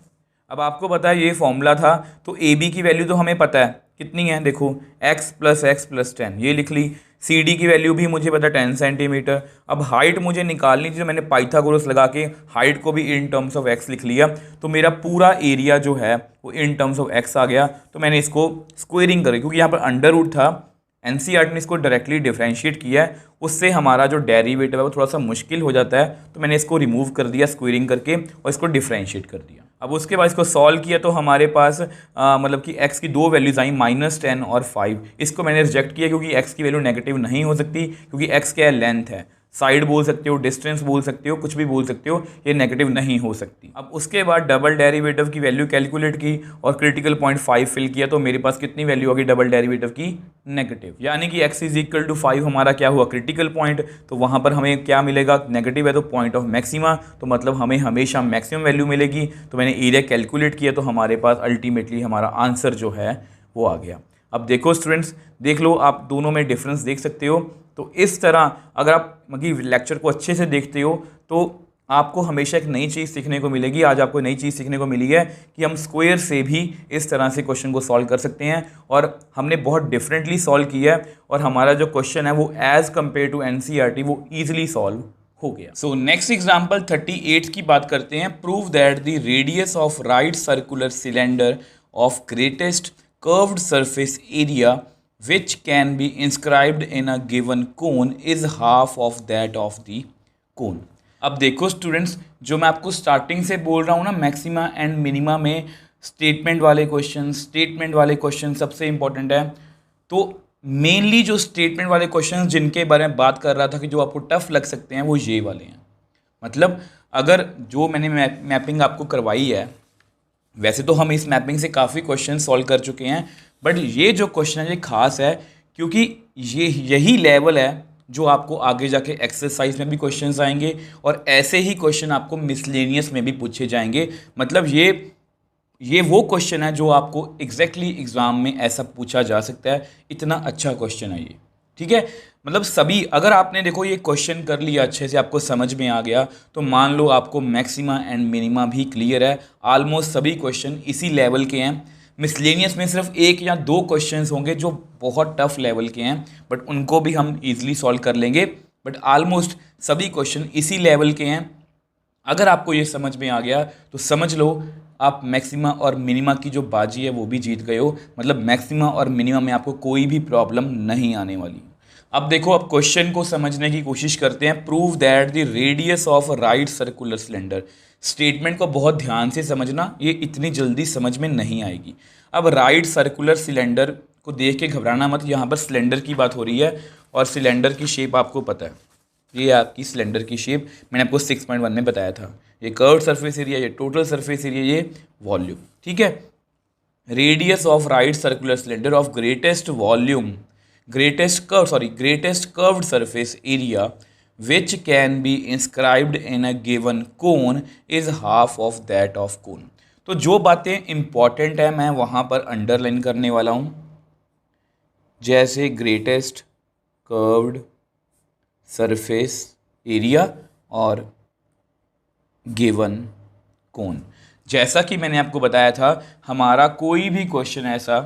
अब आपको पता है ये फॉर्मूला था, तो ए बी की वैल्यू तो हमें पता है कितनी है, देखो x + 10 ये लिख ली। सी डी की वैल्यू भी मुझे पता 10 सेंटीमीटर। अब हाइट मुझे निकालनी थी, तो मैंने पाइथागोरस लगा के हाइट को भी इन टर्म्स ऑफ x लिख लिया, तो मेरा पूरा एरिया जो है वो इन टर्म्स ऑफ x आ गया। तो मैंने इसको स्क्वेयरिंग करी, क्योंकि यहाँ पर अंडर रूट था, एनसीईआरटी ने इसको डायरेक्टली डिफरेंशिएट किया है, उससे हमारा जो डेरिवेटिव है वो थोड़ा सा मुश्किल हो जाता है, तो मैंने इसको रिमूव कर दिया स्क्वेयरिंग करके और इसको डिफरेंशिएट कर दिया। अब उसके बाद इसको सॉल्व किया तो हमारे पास मतलब कि x की 2 वैल्यूज आई, -10 और 5। इसको मैंने रिजेक्ट किया क्योंकि x की वैल्यू नेगेटिव नहीं हो सकती, क्योंकि x क्या है, लेंथ है, साइड बोल सकते हो, डिस्टेंस बोल सकते हो, कुछ भी बोल सकते हो, ये नेगेटिव नहीं हो सकती। अब उसके बाद डबल डेरिवेटिव की वैल्यू कैलकुलेट की और क्रिटिकल पॉइंट 5 फिल किया, तो मेरे पास कितनी वैल्यू होगी डबल डेरिवेटिव की, नेगेटिव। यानी कि x = 5 हमारा क्या हुआ, क्रिटिकल पॉइंट, तो वहाँ पर हमें क्या मिलेगा, नेगेटिव है तो पॉइंट ऑफ मैक्सिमा, तो मतलब हमें हमेशा मैक्सिमम वैल्यू मिलेगी। तो मैंने एरिया कैलकुलेट किया, तो हमारे पास अल्टीमेटली हमारा आंसर जो है वो आ गया। अब देखो स्टूडेंट्स, देख लो आप दोनों में डिफरेंस देख सकते हो। तो इस तरह अगर आप मतलब लेक्चर को अच्छे से देखते हो तो आपको हमेशा एक नई चीज़ सीखने को मिलेगी। आज आपको नई चीज़ सीखने को मिली है कि हम स्क्वायर से भी इस तरह से क्वेश्चन को सॉल्व कर सकते हैं, और हमने बहुत डिफरेंटली सॉल्व किया है, और हमारा जो क्वेश्चन है वो एज कंपेयर टू एनसीईआरटी वो ईजिली सॉल्व हो गया। सो नेक्स्ट एग्जाम्पल 38 की बात करते हैं। Prove that the radius of right circular cylinder of greatest curved surface area which can be inscribed in a given cone is half of that of the cone। अब देखो students, जो मैं आपको starting से बोल रहा हूँ ना, मैक्सिमा एंड मिनिमा में स्टेटमेंट वाले क्वेश्चन सबसे इंपॉर्टेंट है। तो मेनली जो स्टेटमेंट वाले क्वेश्चन जिनके बारे में बात कर रहा था कि जो आपको टफ लग सकते हैं, वो ये वाले हैं। मतलब अगर जो मैंने मैपिंग आपको करवाई है, वैसे तो हम इस मैपिंग से काफ़ी क्वेश्चन सॉल्व कर चुके हैं, बट ये जो क्वेश्चन है ये खास है, क्योंकि यही लेवल है जो आपको आगे जाके एक्सरसाइज में भी क्वेश्चंस आएंगे, और ऐसे ही क्वेश्चन आपको मिसलेनियस में भी पूछे जाएंगे। मतलब ये वो क्वेश्चन है जो आपको एग्जैक्टली एग्ज़ाम में ऐसा पूछा जा सकता है, इतना अच्छा क्वेश्चन है ये। ठीक है, मतलब सभी, अगर आपने देखो ये क्वेश्चन कर लिया अच्छे से, आपको समझ में आ गया, तो मान लो आपको मैक्सिमा एंड मिनिमा भी क्लियर है। ऑलमोस्ट सभी क्वेश्चन इसी लेवल के हैं। मिसलेनियस में सिर्फ 1 या 2 क्वेश्चंस होंगे जो बहुत टफ लेवल के हैं, बट उनको भी हम इजीली सॉल्व कर लेंगे, बट ऑलमोस्ट सभी क्वेश्चन इसी लेवल के हैं। अगर आपको ये समझ में आ गया तो समझ लो आप मैक्सिमा और मिनिमा की जो बाजी है वो भी जीत गए हो। मतलब मैक्सिमा और मिनिमा में आपको कोई भी प्रॉब्लम नहीं आने वाली। अब देखो, अब क्वेश्चन को समझने की कोशिश करते हैं। Prove that the radius of right circular cylinder. Statement को बहुत ध्यान से समझना, ये इतनी जल्दी समझ में नहीं आएगी। अब राइट सर्कुलर सिलेंडर को देख के घबराना मत, यहाँ पर सिलेंडर की बात हो रही है, और सिलेंडर की शेप आपको पता है, ये आपकी सिलेंडर की शेप मैंने आपको 6.1 में बताया था। ये कर्व्ड सरफेस एरिया, ये टोटल सरफेस एरिया, ये वॉल्यूम। ठीक है, radius of right circular cylinder of greatest volume, greatest curved surface area which can be inscribed in a given cone is half of that of cone। तो जो बातें important है मैं वहाँ पर अंडरलाइन करने वाला हूँ, जैसे ग्रेटेस्ट कर्व्ड सरफेस एरिया और गिवन कोन। जैसा कि मैंने आपको बताया था, हमारा कोई भी क्वेश्चन ऐसा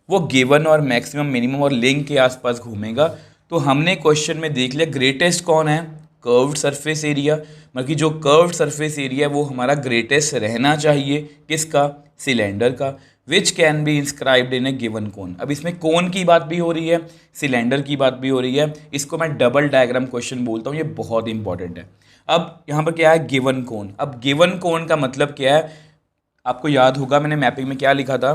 वो गिवन और मैक्सिमम, मिनिमम और लिंक के आसपास घूमेगा। तो हमने क्वेश्चन में देख लिया ग्रेटेस्ट कौन है, कर्व्ड सरफेस एरिया। मतलब कि जो कर्व्ड सरफेस एरिया वो हमारा ग्रेटेस्ट रहना चाहिए, किसका, सिलेंडर का। Which can be inscribed in a given cone. अब इसमें कोन की बात भी हो रही है, सिलेंडर की बात भी हो रही है, इसको मैं डबल डायग्राम क्वेश्चन बोलता हूँ, ये बहुत इंपॉर्टेंट है। अब यहाँ पर क्या है, गिवन कोन। अब गिवन कोन का मतलब क्या है, आपको याद होगा मैंने मैपिंग में क्या लिखा था,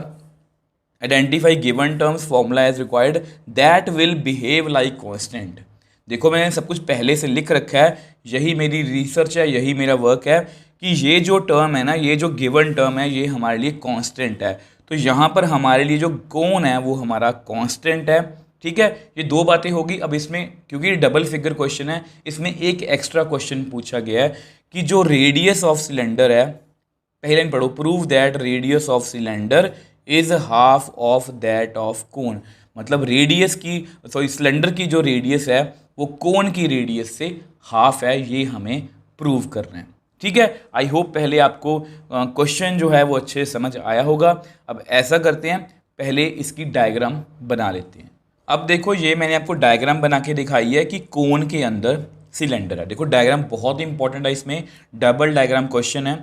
identify given terms formula as required that will behave like constant. देखो मैंने सब कुछ पहले से लिख रखा है, यही मेरी रिसर्च है, यही मेरा वर्क है कि ये जो टर्म है ना, ये जो गिवन टर्म है, ये हमारे लिए कांस्टेंट है। तो यहाँ पर हमारे लिए जो कोन है वो हमारा कांस्टेंट है। ठीक है, ये दो बातें होगी। अब इसमें क्योंकि ये डबल फिगर क्वेश्चन है, इसमें एक एक्स्ट्रा क्वेश्चन पूछा गया है कि जो रेडियस ऑफ सिलेंडर है, पहले लाइन पढ़ो, prove that radius of cylinder is half of that of cone. मतलब रेडियस की, सॉरी सिलेंडर की जो रेडियस है वो कोन की रेडियस से हाफ है, ये हमें प्रूव करना है। ठीक है, आई होप पहले आपको क्वेश्चन जो है वो अच्छे से समझ आया होगा। अब ऐसा करते हैं, पहले इसकी डायग्राम बना लेते हैं। अब देखो ये मैंने आपको डायग्राम बना के दिखाई है कि कोन के अंदर सिलेंडर है। देखो डायग्राम बहुत इंपॉर्टेंट है, इसमें डबल डायग्राम क्वेश्चन है,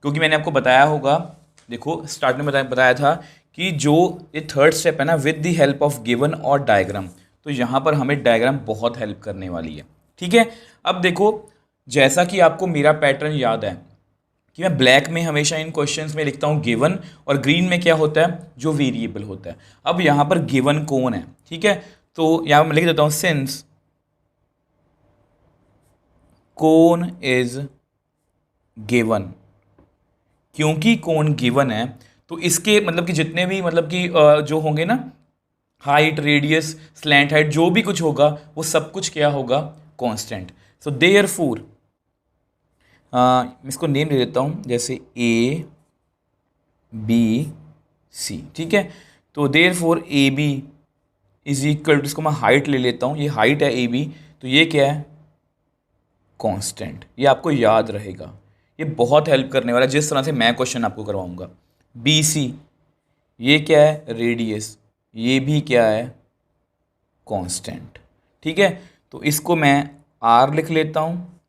क्योंकि मैंने आपको बताया होगा, देखो स्टार्ट में बताया था कि जो ये थर्ड स्टेप है ना, with the help of given और डायग्राम, तो यहाँ पर हमें डायग्राम बहुत हेल्प करने वाली है। ठीक है, अब देखो जैसा कि आपको मेरा पैटर्न याद है कि मैं ब्लैक में हमेशा इन क्वेश्चंस में लिखता हूँ गिवन, और ग्रीन में क्या होता है, जो वेरिएबल होता है। अब यहाँ पर गिवन कौन है, ठीक है, तो यहाँ मैं लिख देता हूँ सिंस कोन इज गिवन। क्योंकि कोन गिवन है तो इसके मतलब कि जितने भी मतलब कि जो होंगे ना, हाइट, रेडियस, स्लैंट हाइट, जो भी कुछ होगा वो सब कुछ क्या होगा, कांस्टेंट। सो देयरफॉर इसको नेम दे देता हूँ, जैसे ए बी सी। ठीक है, तो therefore A B is equal to, इसको मैं हाइट ले लेता हूँ, ये हाइट है ए बी, तो ये क्या है, कांस्टेंट। ये आपको याद रहेगा, ये बहुत हेल्प करने वाला है जिस तरह से मैं क्वेश्चन आपको करवाऊंगा। बी सी ये क्या है, रेडियस, ये भी क्या है, कांस्टेंट। ठीक है, तो इसको मैं आर लिख लेता हूँ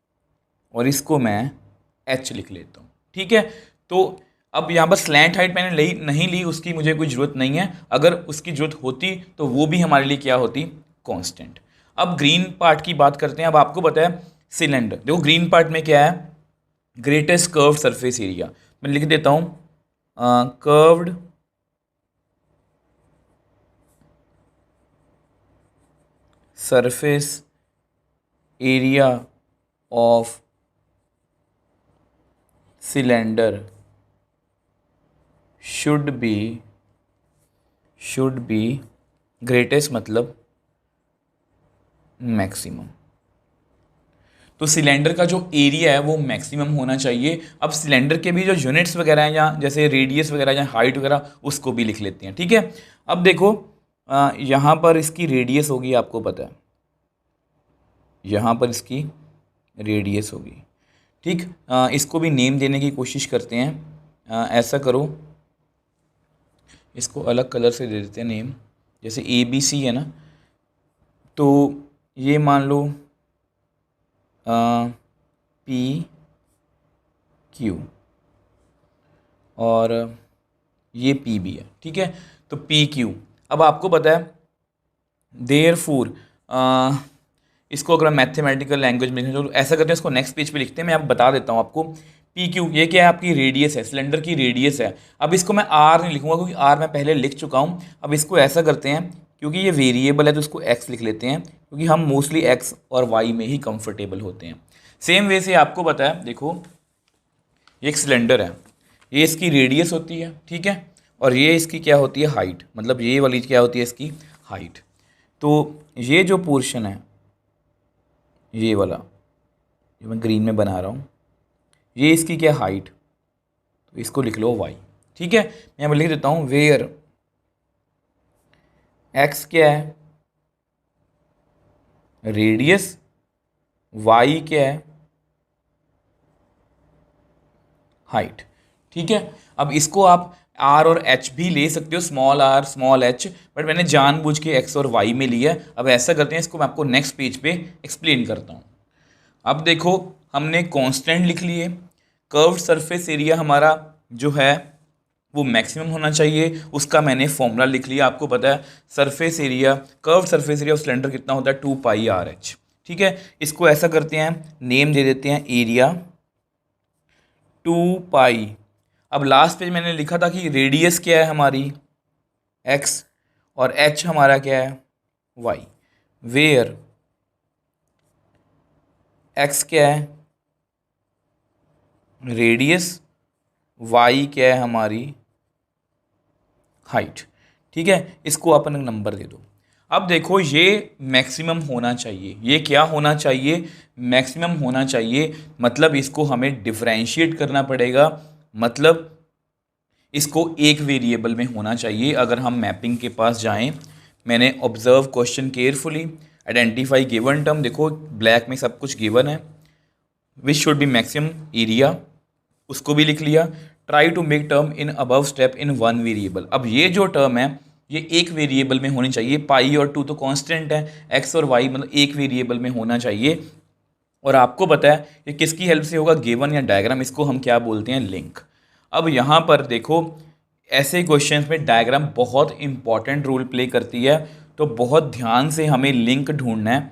और इसको मैं एच लिख लेता हूँ। ठीक है, तो अब यहाँ पर स्लैंट हाइट मैंने नहीं ली, उसकी मुझे कोई ज़रूरत नहीं है, अगर उसकी ज़रूरत होती तो वो भी हमारे लिए क्या होती, कांस्टेंट। अब ग्रीन पार्ट की बात करते हैं। अब आपको पता है सिलेंडर, देखो ग्रीन पार्ट में क्या है, ग्रेटेस्ट कर्व सरफेस एरिया, मैं लिख देता हूँ curved surface area of cylinder should be greatest मतलब मैक्सिमम। तो सिलेंडर का जो एरिया है वो मैक्सिमम होना चाहिए। अब सिलेंडर के भी जो यूनिट्स वगैरह हैं, या जैसे रेडियस वगैरह या हाइट वगैरह, उसको भी लिख लेते हैं। ठीक है, अब देखो यहाँ पर इसकी रेडियस होगी, आपको पता है यहाँ पर इसकी रेडियस होगी। ठीक, इसको भी नेम देने की कोशिश करते हैं। ऐसा करो, इसको अलग कलर से दे देते हैं नेम, जैसे ए बी सी है ना, तो ये मान लो पी क्यू और ये पी भी है। ठीक है, तो पी क्यू। अब आपको पता है देयरफॉर इसको अगर मैथमेटिकल लैंग्वेज में तो ऐसा करते हैं, इसको नेक्स्ट पेज पे लिखते हैं। मैं आप बता देता हूँ आपको, पी क्यू ये क्या है, आपकी रेडियस है, सिलेंडर की रेडियस है। अब इसको मैं आर नहीं लिखूंगा क्योंकि आर मैं पहले लिख चुका हूँ। अब इसको ऐसा करते हैं, क्योंकि ये वेरिएबल है तो इसको एक्स लिख लेते हैं, क्योंकि हम मोस्टली एक्स और वाई में ही कंफर्टेबल होते हैं। सेम वे से आपको पता है, देखो ये एक सिलेंडर है, ये इसकी रेडियस होती है, ठीक है, और ये इसकी क्या होती है, हाइट, मतलब ये वाली क्या होती है, इसकी हाइट। तो ये जो पोर्शन है, ये वाला जो मैं ग्रीन में बना रहा हूँ, ये इसकी क्या हाइट, तो इसको लिख लो वाई। ठीक है, मैं यहाँ पर लिख देता हूँ वेयर एक्स क्या है, रेडियस, वाई क्या है, हाइट। ठीक है, अब इसको आप आर और एच भी ले सकते हो, small r small h, but मैंने जानबूझ के एक्स और वाई में लिया। अब ऐसा करते हैं, इसको मैं आपको नेक्स्ट पेज पे एक्सप्लेन करता हूँ। अब देखो हमने कांस्टेंट लिख लिए, कर्व्ड सरफेस एरिया हमारा जो है वो मैक्सिमम होना चाहिए। उसका मैंने फॉर्मूला लिख लिया, आपको पता है surface area, curve surface area of cylinder कितना होता है 2πr/h। ठीक है, इसको ऐसा करते हैं, नेम दे देते हैं एरिया 2π। अब लास्ट पेज मैंने लिखा था कि रेडियस क्या है हमारी x और h हमारा क्या है y, वेयर x क्या है रेडियस, y क्या है हमारी हाइट। ठीक है, इसको अपन नंबर दे दो। अब देखो ये मैक्सिमम होना चाहिए, ये क्या होना चाहिए मैक्सिमम होना चाहिए, मतलब इसको हमें डिफरेंशिएट करना पड़ेगा, मतलब इसको एक वेरिएबल में होना चाहिए। अगर हम मैपिंग के पास जाएं, मैंने observe question carefully, identify given term, देखो ब्लैक में सब कुछ गिवन है, which should be maximum area, उसको भी लिख लिया। Try to make term in above step in one variable. अब ये जो टर्म है ये एक वेरिएबल में होनी चाहिए, पाई और 2 तो कांस्टेंट है, एक्स और वाई मतलब एक वेरिएबल में होना चाहिए। और आपको पता है ये किसकी हेल्प से होगा, गिवन या डायग्राम, इसको हम क्या बोलते हैं लिंक। अब यहाँ पर देखो ऐसे क्वेश्चंस में डायग्राम बहुत इंपॉर्टेंट रोल प्ले करती है, तो बहुत ध्यान से हमें लिंक ढूंढना है।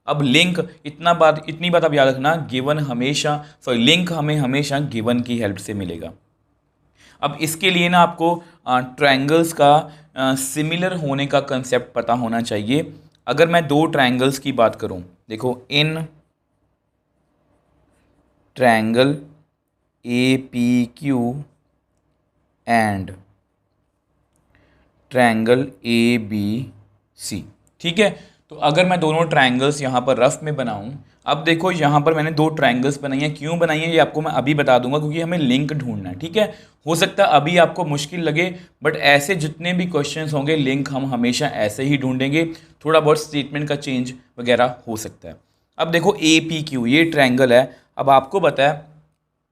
अब लिंक इतनी बात आप याद रखना, गिवन हमेशा लिंक हमें हमेशा गिवन की हेल्प से मिलेगा। अब इसके लिए ना आपको ट्रायंगल्स का सिमिलर होने का कंसेप्ट पता होना चाहिए। अगर मैं दो ट्रायंगल्स की बात करूं, देखो in triangle APQ and triangle ABC, ठीक है। तो अगर मैं दोनों ट्रायंगल्स यहाँ पर रफ में बनाऊं, अब देखो यहाँ पर मैंने दो ट्रायंगल्स बनाई हैं, क्यों बनाई है ये आपको मैं अभी बता दूंगा, क्योंकि हमें लिंक ढूंढना है। ठीक है, हो सकता है अभी आपको मुश्किल लगे, बट ऐसे जितने भी क्वेश्चंस होंगे लिंक हम हमेशा ऐसे ही ढूंढेंगे, थोड़ा बहुत स्टेटमेंट का चेंज वगैरह हो सकता है। अब देखो APQ ये ट्रायंगल है, अब आपको पता है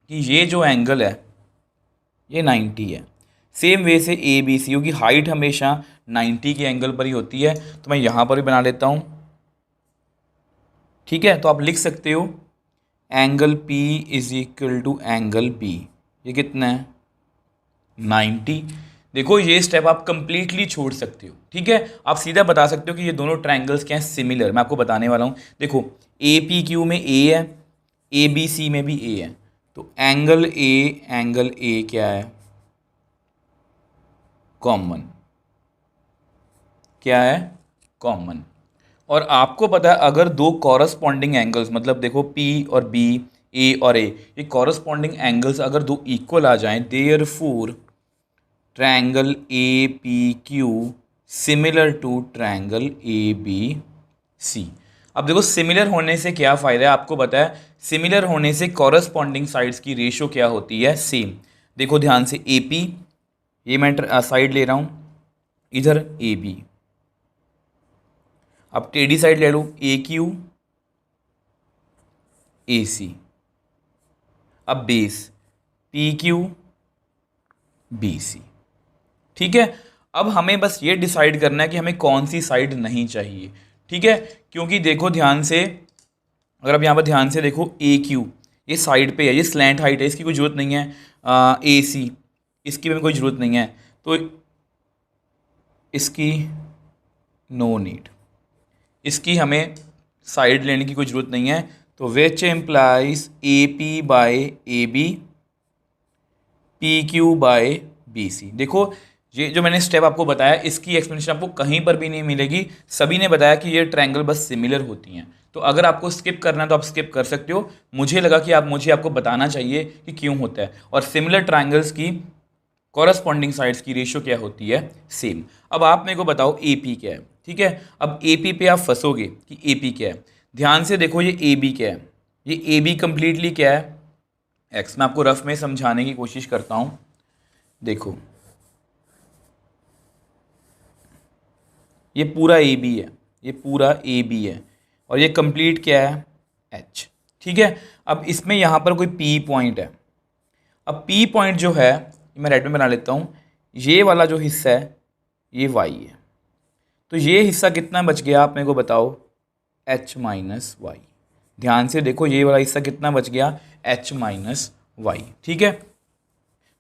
कि ये जो एंगल है ये 90 है। सेम वे से ABC, क्योंकि हाइट हमेशा 90 के एंगल पर ही होती है, तो मैं यहाँ पर भी बना लेता हूँ। ठीक है, तो आप लिख सकते हो angle P is equal to angle B, ये कितना है 90। देखो ये स्टेप आप कंप्लीटली छोड़ सकते हो। ठीक है, आप सीधा बता सकते हो कि ये दोनों ट्रायंगल्स क्या हैं सिमिलर, मैं आपको बताने वाला हूँ। देखो APQ में A है, ABC में भी A है, तो एंगल A क्या है कॉमन, क्या है कॉमन। और आपको पता है अगर दो कॉरस्पॉन्डिंग एंगल्स, मतलब देखो P और B, A और A, ये कॉरस्पॉन्डिंग एंगल्स अगर दो इक्वल आ जाएं, therefore triangle APQ similar to triangle ABC। अब देखो सिमिलर होने से क्या फ़ायदा है, आपको पता है सिमिलर होने से कॉरस्पॉन्डिंग साइड्स की रेशो क्या होती है सेम। देखो ध्यान से AP, ये मैं साइड ले रहा हूँ, इधर AB, अब टेढ़ी साइड ले लो AQ AC, अब बेस PQ BC। ठीक है, अब हमें बस ये डिसाइड करना है कि हमें कौन सी साइड नहीं चाहिए। ठीक है, क्योंकि देखो ध्यान से, अगर आप यहाँ पर ध्यान से देखो AQ ये साइड पे है, ये स्लैंट हाइट है, इसकी कोई ज़रूरत नहीं है। AC इसकी भी कोई ज़रूरत नहीं है, तो इसकी नो नीड, इसकी हमें साइड लेने की कोई ज़रूरत नहीं है। तो which implies AP by AB PQ by BC। देखो ये जो मैंने स्टेप आपको बताया इसकी एक्सप्लेनेशन आपको कहीं पर भी नहीं मिलेगी, सभी ने बताया कि ये ट्रायंगल बस सिमिलर होती हैं। तो अगर आपको स्किप करना है तो आप स्किप कर सकते हो, मुझे लगा कि मुझे आपको बताना चाहिए कि क्यों होता है। और सिमिलर ट्रायंगल्स की कॉरस्पॉन्डिंग साइड्स की रेशियो क्या होती है सेम। अब आप मेरे को बताओ AP क्या है। ठीक है, अब AP पे आप फंसोगे कि AP क्या है। ध्यान से देखो ये AB क्या है, ये AB कंप्लीटली क्या है X। मैं आपको रफ में समझाने की कोशिश करता हूँ। देखो ये पूरा AB है, ये पूरा AB है, और ये कंप्लीट क्या है H। ठीक है, अब इसमें यहाँ पर कोई P पॉइंट है। अब P पॉइंट जो है मैं रेड में बना लेता हूँ, ये वाला जो हिस्सा है ये Y है, तो ये हिस्सा कितना बच गया आप मेरे को बताओ H माइनस वाई। ध्यान से देखो ये वाला हिस्सा कितना बच गया H माइनस वाई। ठीक है,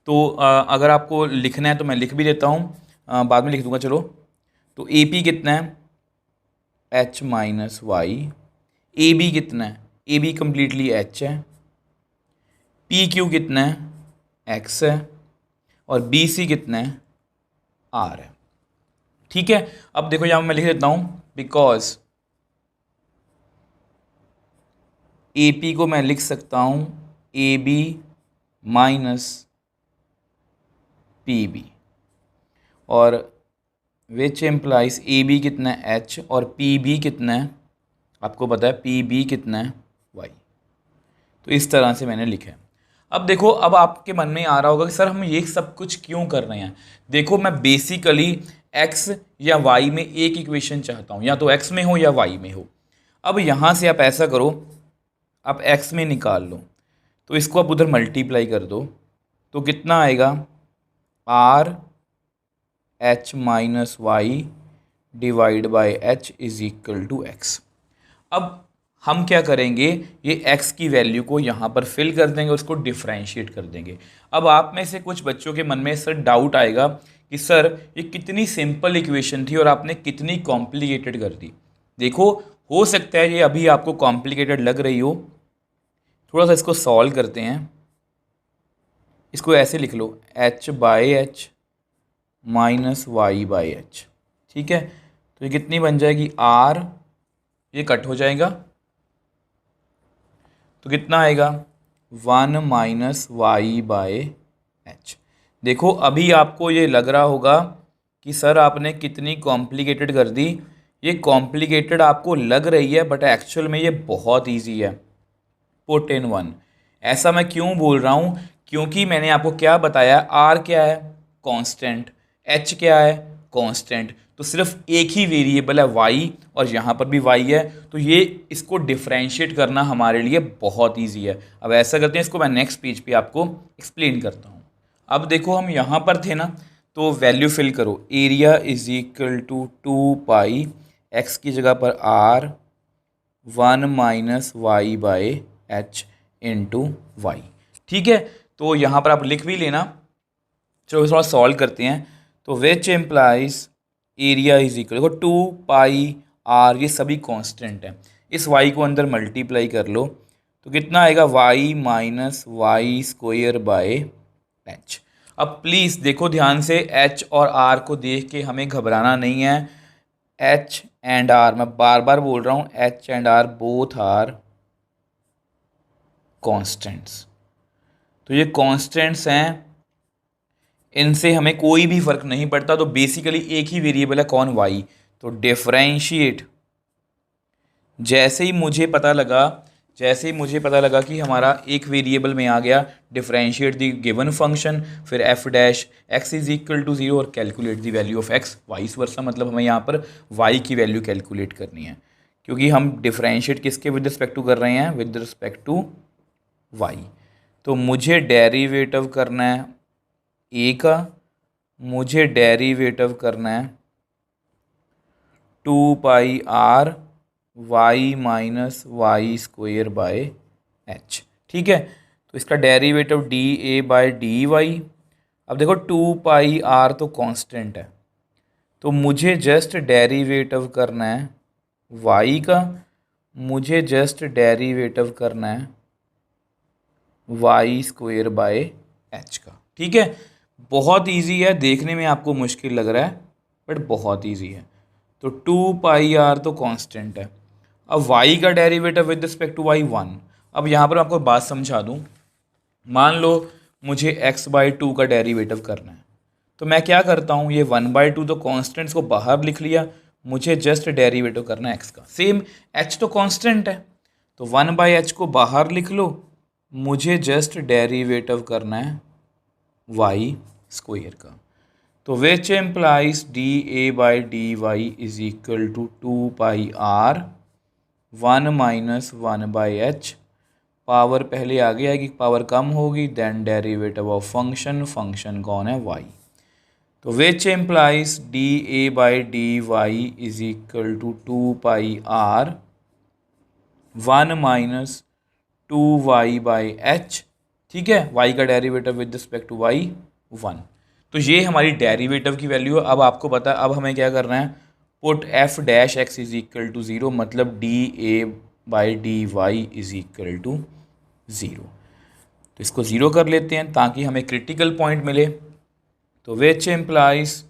तो अगर आपको लिखना है तो मैं लिख भी देता हूँ, बाद में लिख दूंगा चलो। तो ए पी कितना है, h minus y. A B कितना है, ए बी कम्प्लीटली एच है। पी क्यू कितना है, एक्स है। और बी सी कितना है, आर है। ठीक है, अब देखो यहाँ मैं लिख देता हूँ, बिकॉज ए पी को मैं लिख सकता हूँ A B minus P B, और विच एम्प्लाइज ए बी कितना है एच और पी बी कितना है, आपको पता है पी बी कितना है वाई। तो इस तरह से मैंने लिखा है। अब देखो, अब आपके मन में आ रहा होगा कि सर हम ये सब कुछ क्यों कर रहे हैं। देखो, मैं बेसिकली एक्स या वाई में एक इक्वेशन चाहता हूँ, या तो एक्स में हो या वाई में हो। अब यहाँ से आप ऐसा करो, आप एक्स में निकाल लो, तो इसको आप उधर मल्टीप्लाई कर दो, तो कितना आएगा, r h minus y divide by h is equal to x. अब हम क्या करेंगे, ये x की वैल्यू को यहाँ पर फिल कर देंगे, उसको डिफ्रेंशिएट कर देंगे। अब आप में से कुछ बच्चों के मन में सर डाउट आएगा कि सर ये कितनी सिंपल इक्वेशन थी और आपने कितनी कॉम्प्लिकेटेड कर दी। देखो, हो सकता है ये अभी आपको कॉम्प्लिकेटेड लग रही हो, थोड़ा सा इसको सॉल्व करते हैं। इसको ऐसे लिख लो, h by h minus y by h. ठीक है, तो ये कितनी बन जाएगी, r, ये कट हो जाएगा तो कितना आएगा, 1 माइनस वाई बाय एच। देखो, अभी आपको ये लग रहा होगा कि सर आपने कितनी कॉम्प्लिकेटेड कर दी। ये कॉम्प्लिकेटेड आपको लग रही है, बट एक्चुअल में ये बहुत इजी है, पुट इन वन। ऐसा मैं क्यों बोल रहा हूँ, क्योंकि मैंने आपको क्या बताया, आर क्या है, कांस्टेंट, एच क्या है, कांस्टेंट। तो सिर्फ एक ही वेरिएबल है वाई, और यहाँ पर भी वाई है, तो ये इसको डिफ्रेंशिएट करना हमारे लिए बहुत इजी है। अब ऐसा करते हैं, इसको मैं नेक्स्ट पेज पे आपको एक्सप्लेन करता हूँ। अब देखो, हम यहाँ पर थे ना, तो वैल्यू फिल करो, area is equal to 2 pi, x की जगह पर r 1 minus y by h into y. ठीक है, तो यहाँ पर आप लिख भी लेना। चलो थोड़ा सॉल्व करते हैं। तो which implies area is equal, देखो 2 पाई आर, ये सभी कांस्टेंट हैं। इस वाई को अंदर मल्टीप्लाई कर लो, तो कितना आएगा, y minus Y square by h. अब प्लीज़ देखो ध्यान से, एच और आर को देख के हमें घबराना नहीं है। एच एंड आर, मैं बार बार बोल रहा हूँ, h and r both are constants. तो ये कांस्टेंट्स हैं, इनसे हमें कोई भी फर्क नहीं पड़ता। तो बेसिकली एक ही वेरिएबल है, कौन, वाई। तो डिफरेंशिएट, जैसे ही मुझे पता लगा कि हमारा एक वेरिएबल में आ गया, डिफरेंशिएट द गिवन फंक्शन, फिर f dash x is equal to 0 और calculate the value of x, vice versa, मतलब हमें यहाँ पर वाई की वैल्यू कैलकुलेट करनी है, क्योंकि हम डिफरेंशिएट किसके विद रिस्पेक्ट टू कर रहे हैं, विद रिस्पेक्ट टू वाई। तो मुझे डेरिवेटिव करना है ए का, मुझे डेरिवेटिव करना है 2 pi R Y minus Y square by H. ठीक है, तो इसका derivative D A by D Y. अब देखो 2 पाई आर तो कांस्टेंट है, तो मुझे जस्ट डेरिवेटिव करना है वाई का, मुझे जस्ट डेरिवेटिव करना है वाई स्क्वायर बाय एच का। ठीक है, बहुत इजी है, देखने में आपको मुश्किल लग रहा है बट बहुत इजी है। तो 2 पाई आर तो कांस्टेंट है। अब y का derivative with respect to y 1। अब यहाँ पर आपको बात समझा दूँ, मान लो मुझे x/2 का डेरिवेटिव करना है, तो मैं क्या करता हूँ, ये 1/2 तो कॉन्स्टेंट्स को बाहर लिख लिया, मुझे जस्ट डेरिवेटिव करना है x का। सेम h तो कांस्टेंट है, तो 1/h को बाहर लिख लो, मुझे जस्ट डेरिवेटिव करना है y स्क्वायर का। तो which implies d A by d y is equal to 2 pi r 1 minus 1 by h. Power पहले आगे आएगी, पावर कम होगी, then derivative of function, function कौन है, y। तो which implies d A by d y is equal to 2 pi r 1 minus 2 y by h. ठीक है, y का derivative with respect to y 1। तो ये हमारी डेरिवेटिव की वैल्यू है। अब आपको पता है, अब हमें क्या करना है, put f dash x is equal to 0, मतलब dA/dy इज इक्वल टू 0। तो इसको 0 कर लेते हैं ताकि हमें क्रिटिकल पॉइंट मिले। तो which implies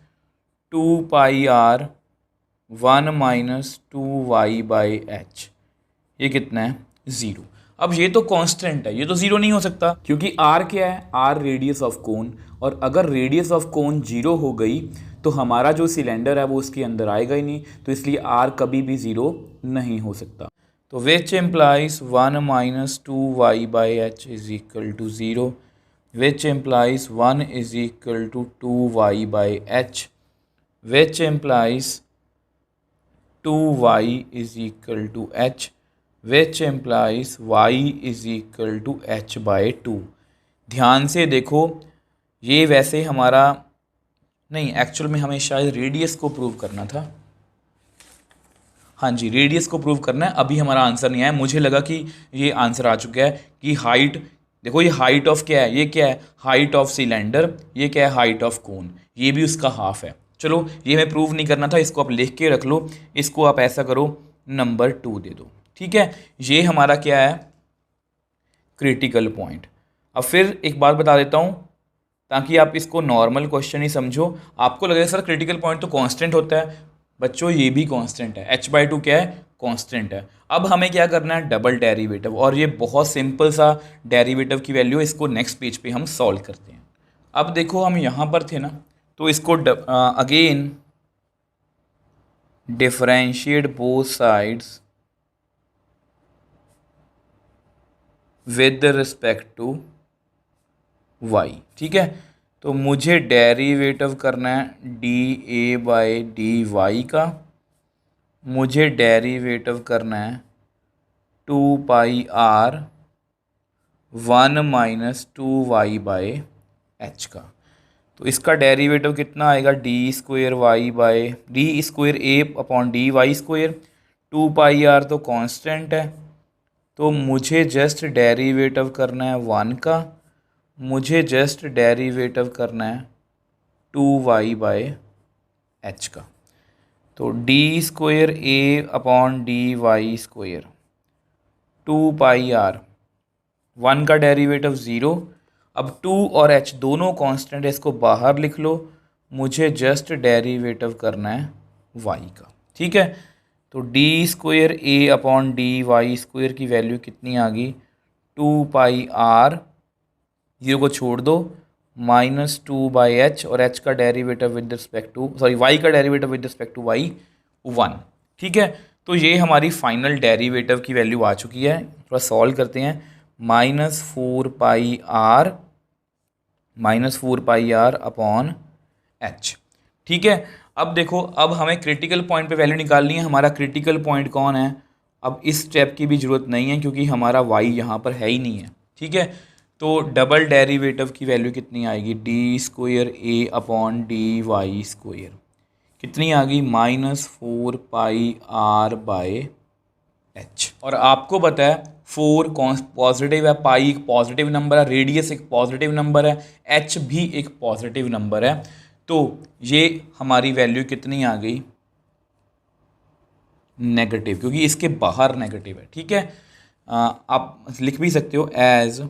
2 pi r 1 minus 2y/h, ये कितना है, 0। अब ये तो कांस्टेंट है, ये तो 0 नहीं हो सकता क्योंकि r क्या है, r रेडियस ऑफ कोन, और अगर रेडियस ऑफ कोन 0 हो गई तो हमारा जो सिलेंडर है वो उसके अंदर आएगा ही नहीं, तो इसलिए r कभी भी 0 नहीं हो सकता। तो which implies 1 minus 2y/h is equal to 0, which implies 1 is equal to 2y/h, which implies 2y is equal to h, which implies y is equal to h/2। ध्यान से देखो, ये वैसे हमारा नहीं, एक्चुअल में हमें शायद रेडियस को प्रूव करना था। हाँ जी, रेडियस को प्रूव करना है। अभी हमारा आंसर नहीं आया, मुझे लगा कि ये आंसर आ चुका है कि हाइट, देखो ये हाइट ऑफ क्या है, ये क्या है, हाइट ऑफ सिलेंडर, ये क्या है, हाइट ऑफ कोन, ये भी उसका हाफ है। चलो ये हमें प्रूव नहीं करना था, इसको आप लिख के रख लो, इसको आप ऐसा करो नंबर 2 दे दो। ठीक है, ये हमारा क्या है, क्रिटिकल पॉइंट। अब फिर एक बात बता देता हूँ ताकि आप इसको नॉर्मल क्वेश्चन ही समझो। आपको लगेगा सर क्रिटिकल पॉइंट तो कांस्टेंट होता है, बच्चों ये भी कांस्टेंट है, h/2 क्या है, कांस्टेंट है। अब हमें क्या करना है, डबल डेरिवेटिव, और ये बहुत सिंपल सा डेरिवेटिव की वैल्यू है, इसको नेक्स्ट पेज पे हम सॉल्व करते हैं। अब देखो हम यहाँ पर थे ना, तो इसको again differentiate both sides with respect to y। ठीक है, तो मुझे डेरिवेटिव करना है dA/dy का, मुझे डेरिवेटिव करना है 2 पाई r 1 माइनस 2y/h का। तो इसका डेरिवेटिव कितना आएगा, d² a/dy²। 2 पाई r तो कांस्टेंट है, तो मुझे जस्ट डेरिवेटिव करना है 1 का, मुझे जस्ट डेरिवेटिव करना है 2y/h का। तो d² a/dy², 2 पाई r, 1 का डेरिवेटिव 0। अब 2 और h दोनों कांस्टेंट है, इसको बाहर लिख लो, मुझे जस्ट डेरिवेटिव करना है y का। ठीक है, तो d² a/dy² की वैल्यू कितनी आ गई, 2 पाई r, 0 को छोड़ दो, माइनस 2/h, और h का derivative with respect to, sorry y का derivative with respect to y 1। ठीक है, तो ये हमारी फाइनल डेरिवेटिव की वैल्यू आ चुकी है। थोड़ा सॉल्व करते हैं, -4 पाई r अपॉन h। ठीक है, अब देखो, अब हमें क्रिटिकल पॉइंट पे वैल्यू निकालनी है। हमारा क्रिटिकल पॉइंट कौन है, अब इस स्टेप की भी ज़रूरत नहीं है क्योंकि हमारा y यहाँ पर है ही नहीं है। ठीक है, तो डबल डेरिवेटिव की वैल्यू कितनी आएगी, d² a/dy², कितनी आ गई, -4 पाई r/h। और आपको पता है 4 पॉजिटिव है, पाई एक पॉजिटिव नंबर है, रेडियस एक पॉजिटिव नंबर है, h भी एक पॉजिटिव नंबर है। तो ये हमारी वैल्यू कितनी आ गई, नेगेटिव, क्योंकि इसके बाहर नेगेटिव है। ठीक है, आप लिख भी सकते हो as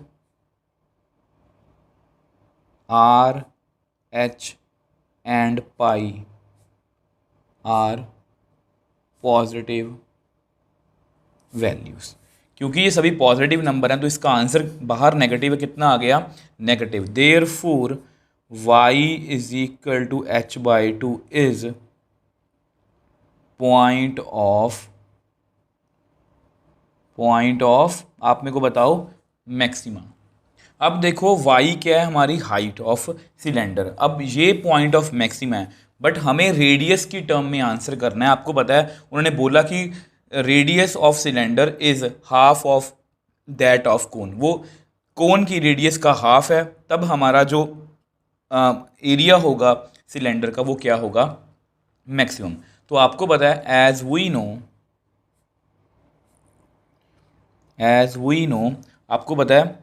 r/h and pi r positive values, क्योंकि ये सभी पॉजिटिव नंबर हैं तो इसका आंसर बाहर नेगेटिव है, कितना आ गया, negative. Therefore y is equal to h/2 is point of आप मेरे को बताओ मैक्सिमा। अब देखो y क्या है, हमारी हाइट ऑफ सिलेंडर। अब ये पॉइंट ऑफ मैक्सिमा है, बट हमें रेडियस की टर्म में आंसर करना है। आपको पता है उन्होंने बोला कि radius of cylinder is half of that of cone, वो कोन की रेडियस का हाफ है, तब हमारा जो एरिया होगा सिलेंडर का वो क्या होगा, मैक्सिमम। तो आपको पता है एज वी नो आपको पता है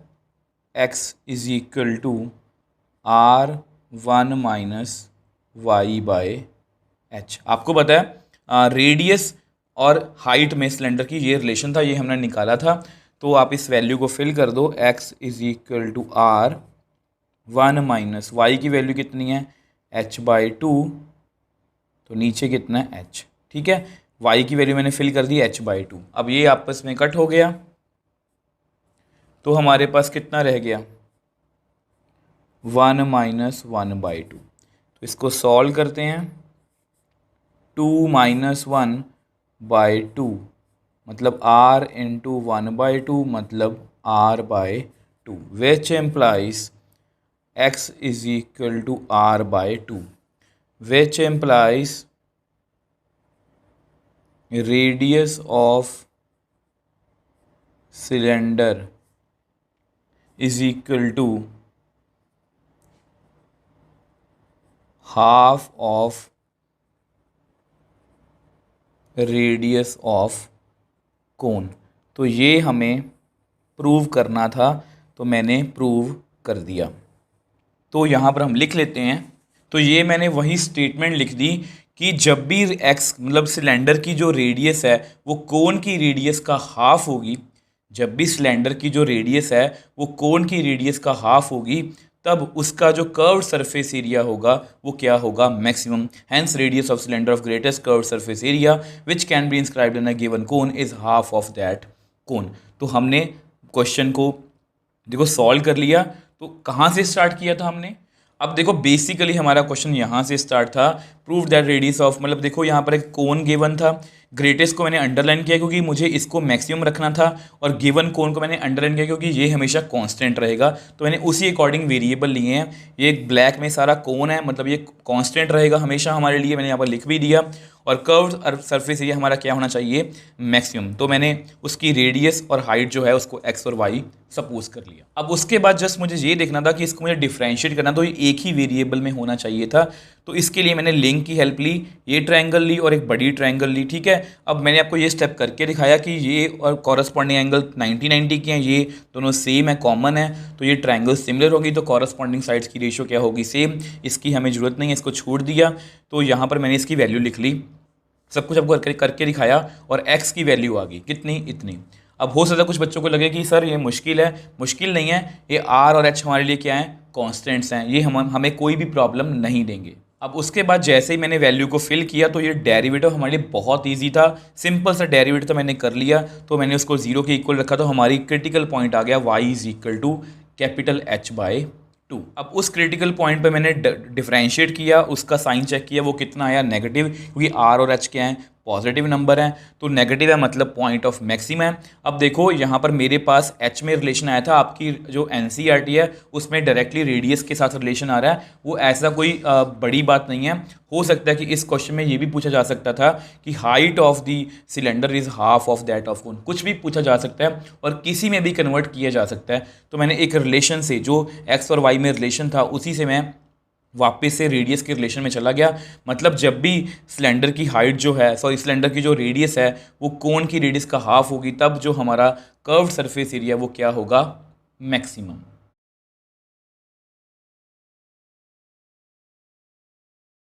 x is equal to R1 minus y by h. आपको पता है रेडियस और हाइट में सिलेंडर की ये रिलेशन था, ये हमने निकाला था। तो आप इस वैल्यू को फिल कर दो, x is equal to R1 minus y की वैल्यू कितनी है h/2, तो नीचे कितना है h। ठीक है, y की वैल्यू मैंने फिल कर दी h/2। अब ये आपस में कट हो गया, तो हमारे पास कितना रह गया 1 माइनस 1/2। तो इसको सॉल्व करते हैं, 2 माइनस 1/2 मतलब r इंटू 1/2 मतलब r/2, which implies x is equal to r/2, which implies radius of cylinder is equal to half of radius of cone. तो ये हमें प्रूव करना था, तो मैंने प्रूव कर दिया। तो यहाँ पर हम लिख लेते हैं, तो ये मैंने वही स्टेटमेंट लिख दी कि जब भी x मतलब सिलेंडर की जो रेडियस है वो कोन की रेडियस का हाफ होगी, जब भी सिलेंडर की जो रेडियस है वो कोन की रेडियस का हाफ होगी, तब उसका जो कर्व सरफेस एरिया होगा वो क्या होगा, maximum. Hence radius of cylinder of greatest curve surface area which can be inscribed in a given cone is half of that cone. तो हमने क्वेश्चन को देखो सॉल्व कर लिया। तो कहाँ से स्टार्ट किया था हमने, अब देखो बेसिकली हमारा क्वेश्चन यहाँ से स्टार्ट था, प्रूव दैट रेडियस ऑफ, मतलब देखो यहाँ पर एक कोन गिवन था, ग्रेटेस्ट को मैंने अंडरलाइन किया क्योंकि मुझे इसको मैक्सिमम रखना था, और गिवन कोन को मैंने अंडरलाइन किया क्योंकि ये हमेशा कांस्टेंट रहेगा, तो मैंने उसी अकॉर्डिंग वेरिएबल लिए हैं। ये ब्लैक में सारा कोन है, मतलब ये कांस्टेंट रहेगा हमेशा हमारे लिए, मैंने यहाँ पर लिख भी दिया। और कर्व सरफेस एरिया हमारा क्या होना चाहिए, मैक्सिमम। तो मैंने उसकी रेडियस और हाइट जो है उसको एक्स और वाई सपोज कर लिया। अब उसके बाद जस्ट मुझे ये देखना था कि इसको मुझे डिफरेंशिएट करना, तो ये एक ही वेरिएबल में होना चाहिए था। तो इसके लिए मैंने लिंक की हेल्प ली, ये ट्रायंगल ली और एक बड़ी ट्रायंगल ली। ठीक है, अब मैंने आपको ये स्टेप करके दिखाया कि ये और कॉरस्पॉन्डिंग एंगल 90-90 के हैं, ये दोनों सेम है, कॉमन है, तो ये ट्रायंगल सिमिलर होगी, तो कॉरस्पॉन्डिंग साइड्स की रेशियो क्या होगी, सेम। इसकी हमें ज़रूरत नहीं है, इसको छोड़ दिया। तो यहाँ पर मैंने इसकी वैल्यू लिख ली, सब कुछ आपको करके दिखाया, और x की वैल्यू आ गई कितनी, इतनी। अब हो सकता है कुछ बच्चों को लगे कि सर ये मुश्किल है, मुश्किल नहीं है, ये r और h हमारे लिए क्या है, कॉन्स्टेंट्स हैं, ये हमें कोई भी प्रॉब्लम नहीं देंगे। अब उसके बाद जैसे ही मैंने वैल्यू को फिल किया तो ये डेरिवेटिव हमारे लिए बहुत ईजी था, सिंपल सा डेरिवेटिव तो मैंने कर लिया। तो मैंने उसको 0 के इक्वल रखा, तो हमारी क्रिटिकल पॉइंट आ गया y is equal to capital H/2। अब उस क्रिटिकल पॉइंट पे मैंने डिफरेंशिएट किया, उसका साइन चेक किया, वो कितना आया, नेगेटिव, क्योंकि r और h क्या हैं, पॉजिटिव नंबर है, तो नेगेटिव है मतलब पॉइंट ऑफ मैक्सिम है। अब देखो यहाँ पर मेरे पास h में रिलेशन आया था, आपकी जो NCERT है उसमें डायरेक्टली रेडियस के साथ रिलेशन आ रहा है, वो ऐसा कोई बड़ी बात नहीं है। हो सकता है कि इस क्वेश्चन में ये भी पूछा जा सकता था कि height of the cylinder is half of that of cone, कुछ भी पूछा जा सकता है और किसी में भी कन्वर्ट किया जा सकता है। तो मैंने एक रिलेशन से, जो x और y में रिलेशन था, उसी से मैं वापस से रेडियस के रिलेशन में चला गया। मतलब जब भी सिलेंडर की हाइट जो है, सॉरी सिलेंडर की जो रेडियस है वो कोन की रेडियस का हाफ होगी, तब जो हमारा कर्व्ड सरफेस एरिया वो क्या होगा, मैक्सिमम।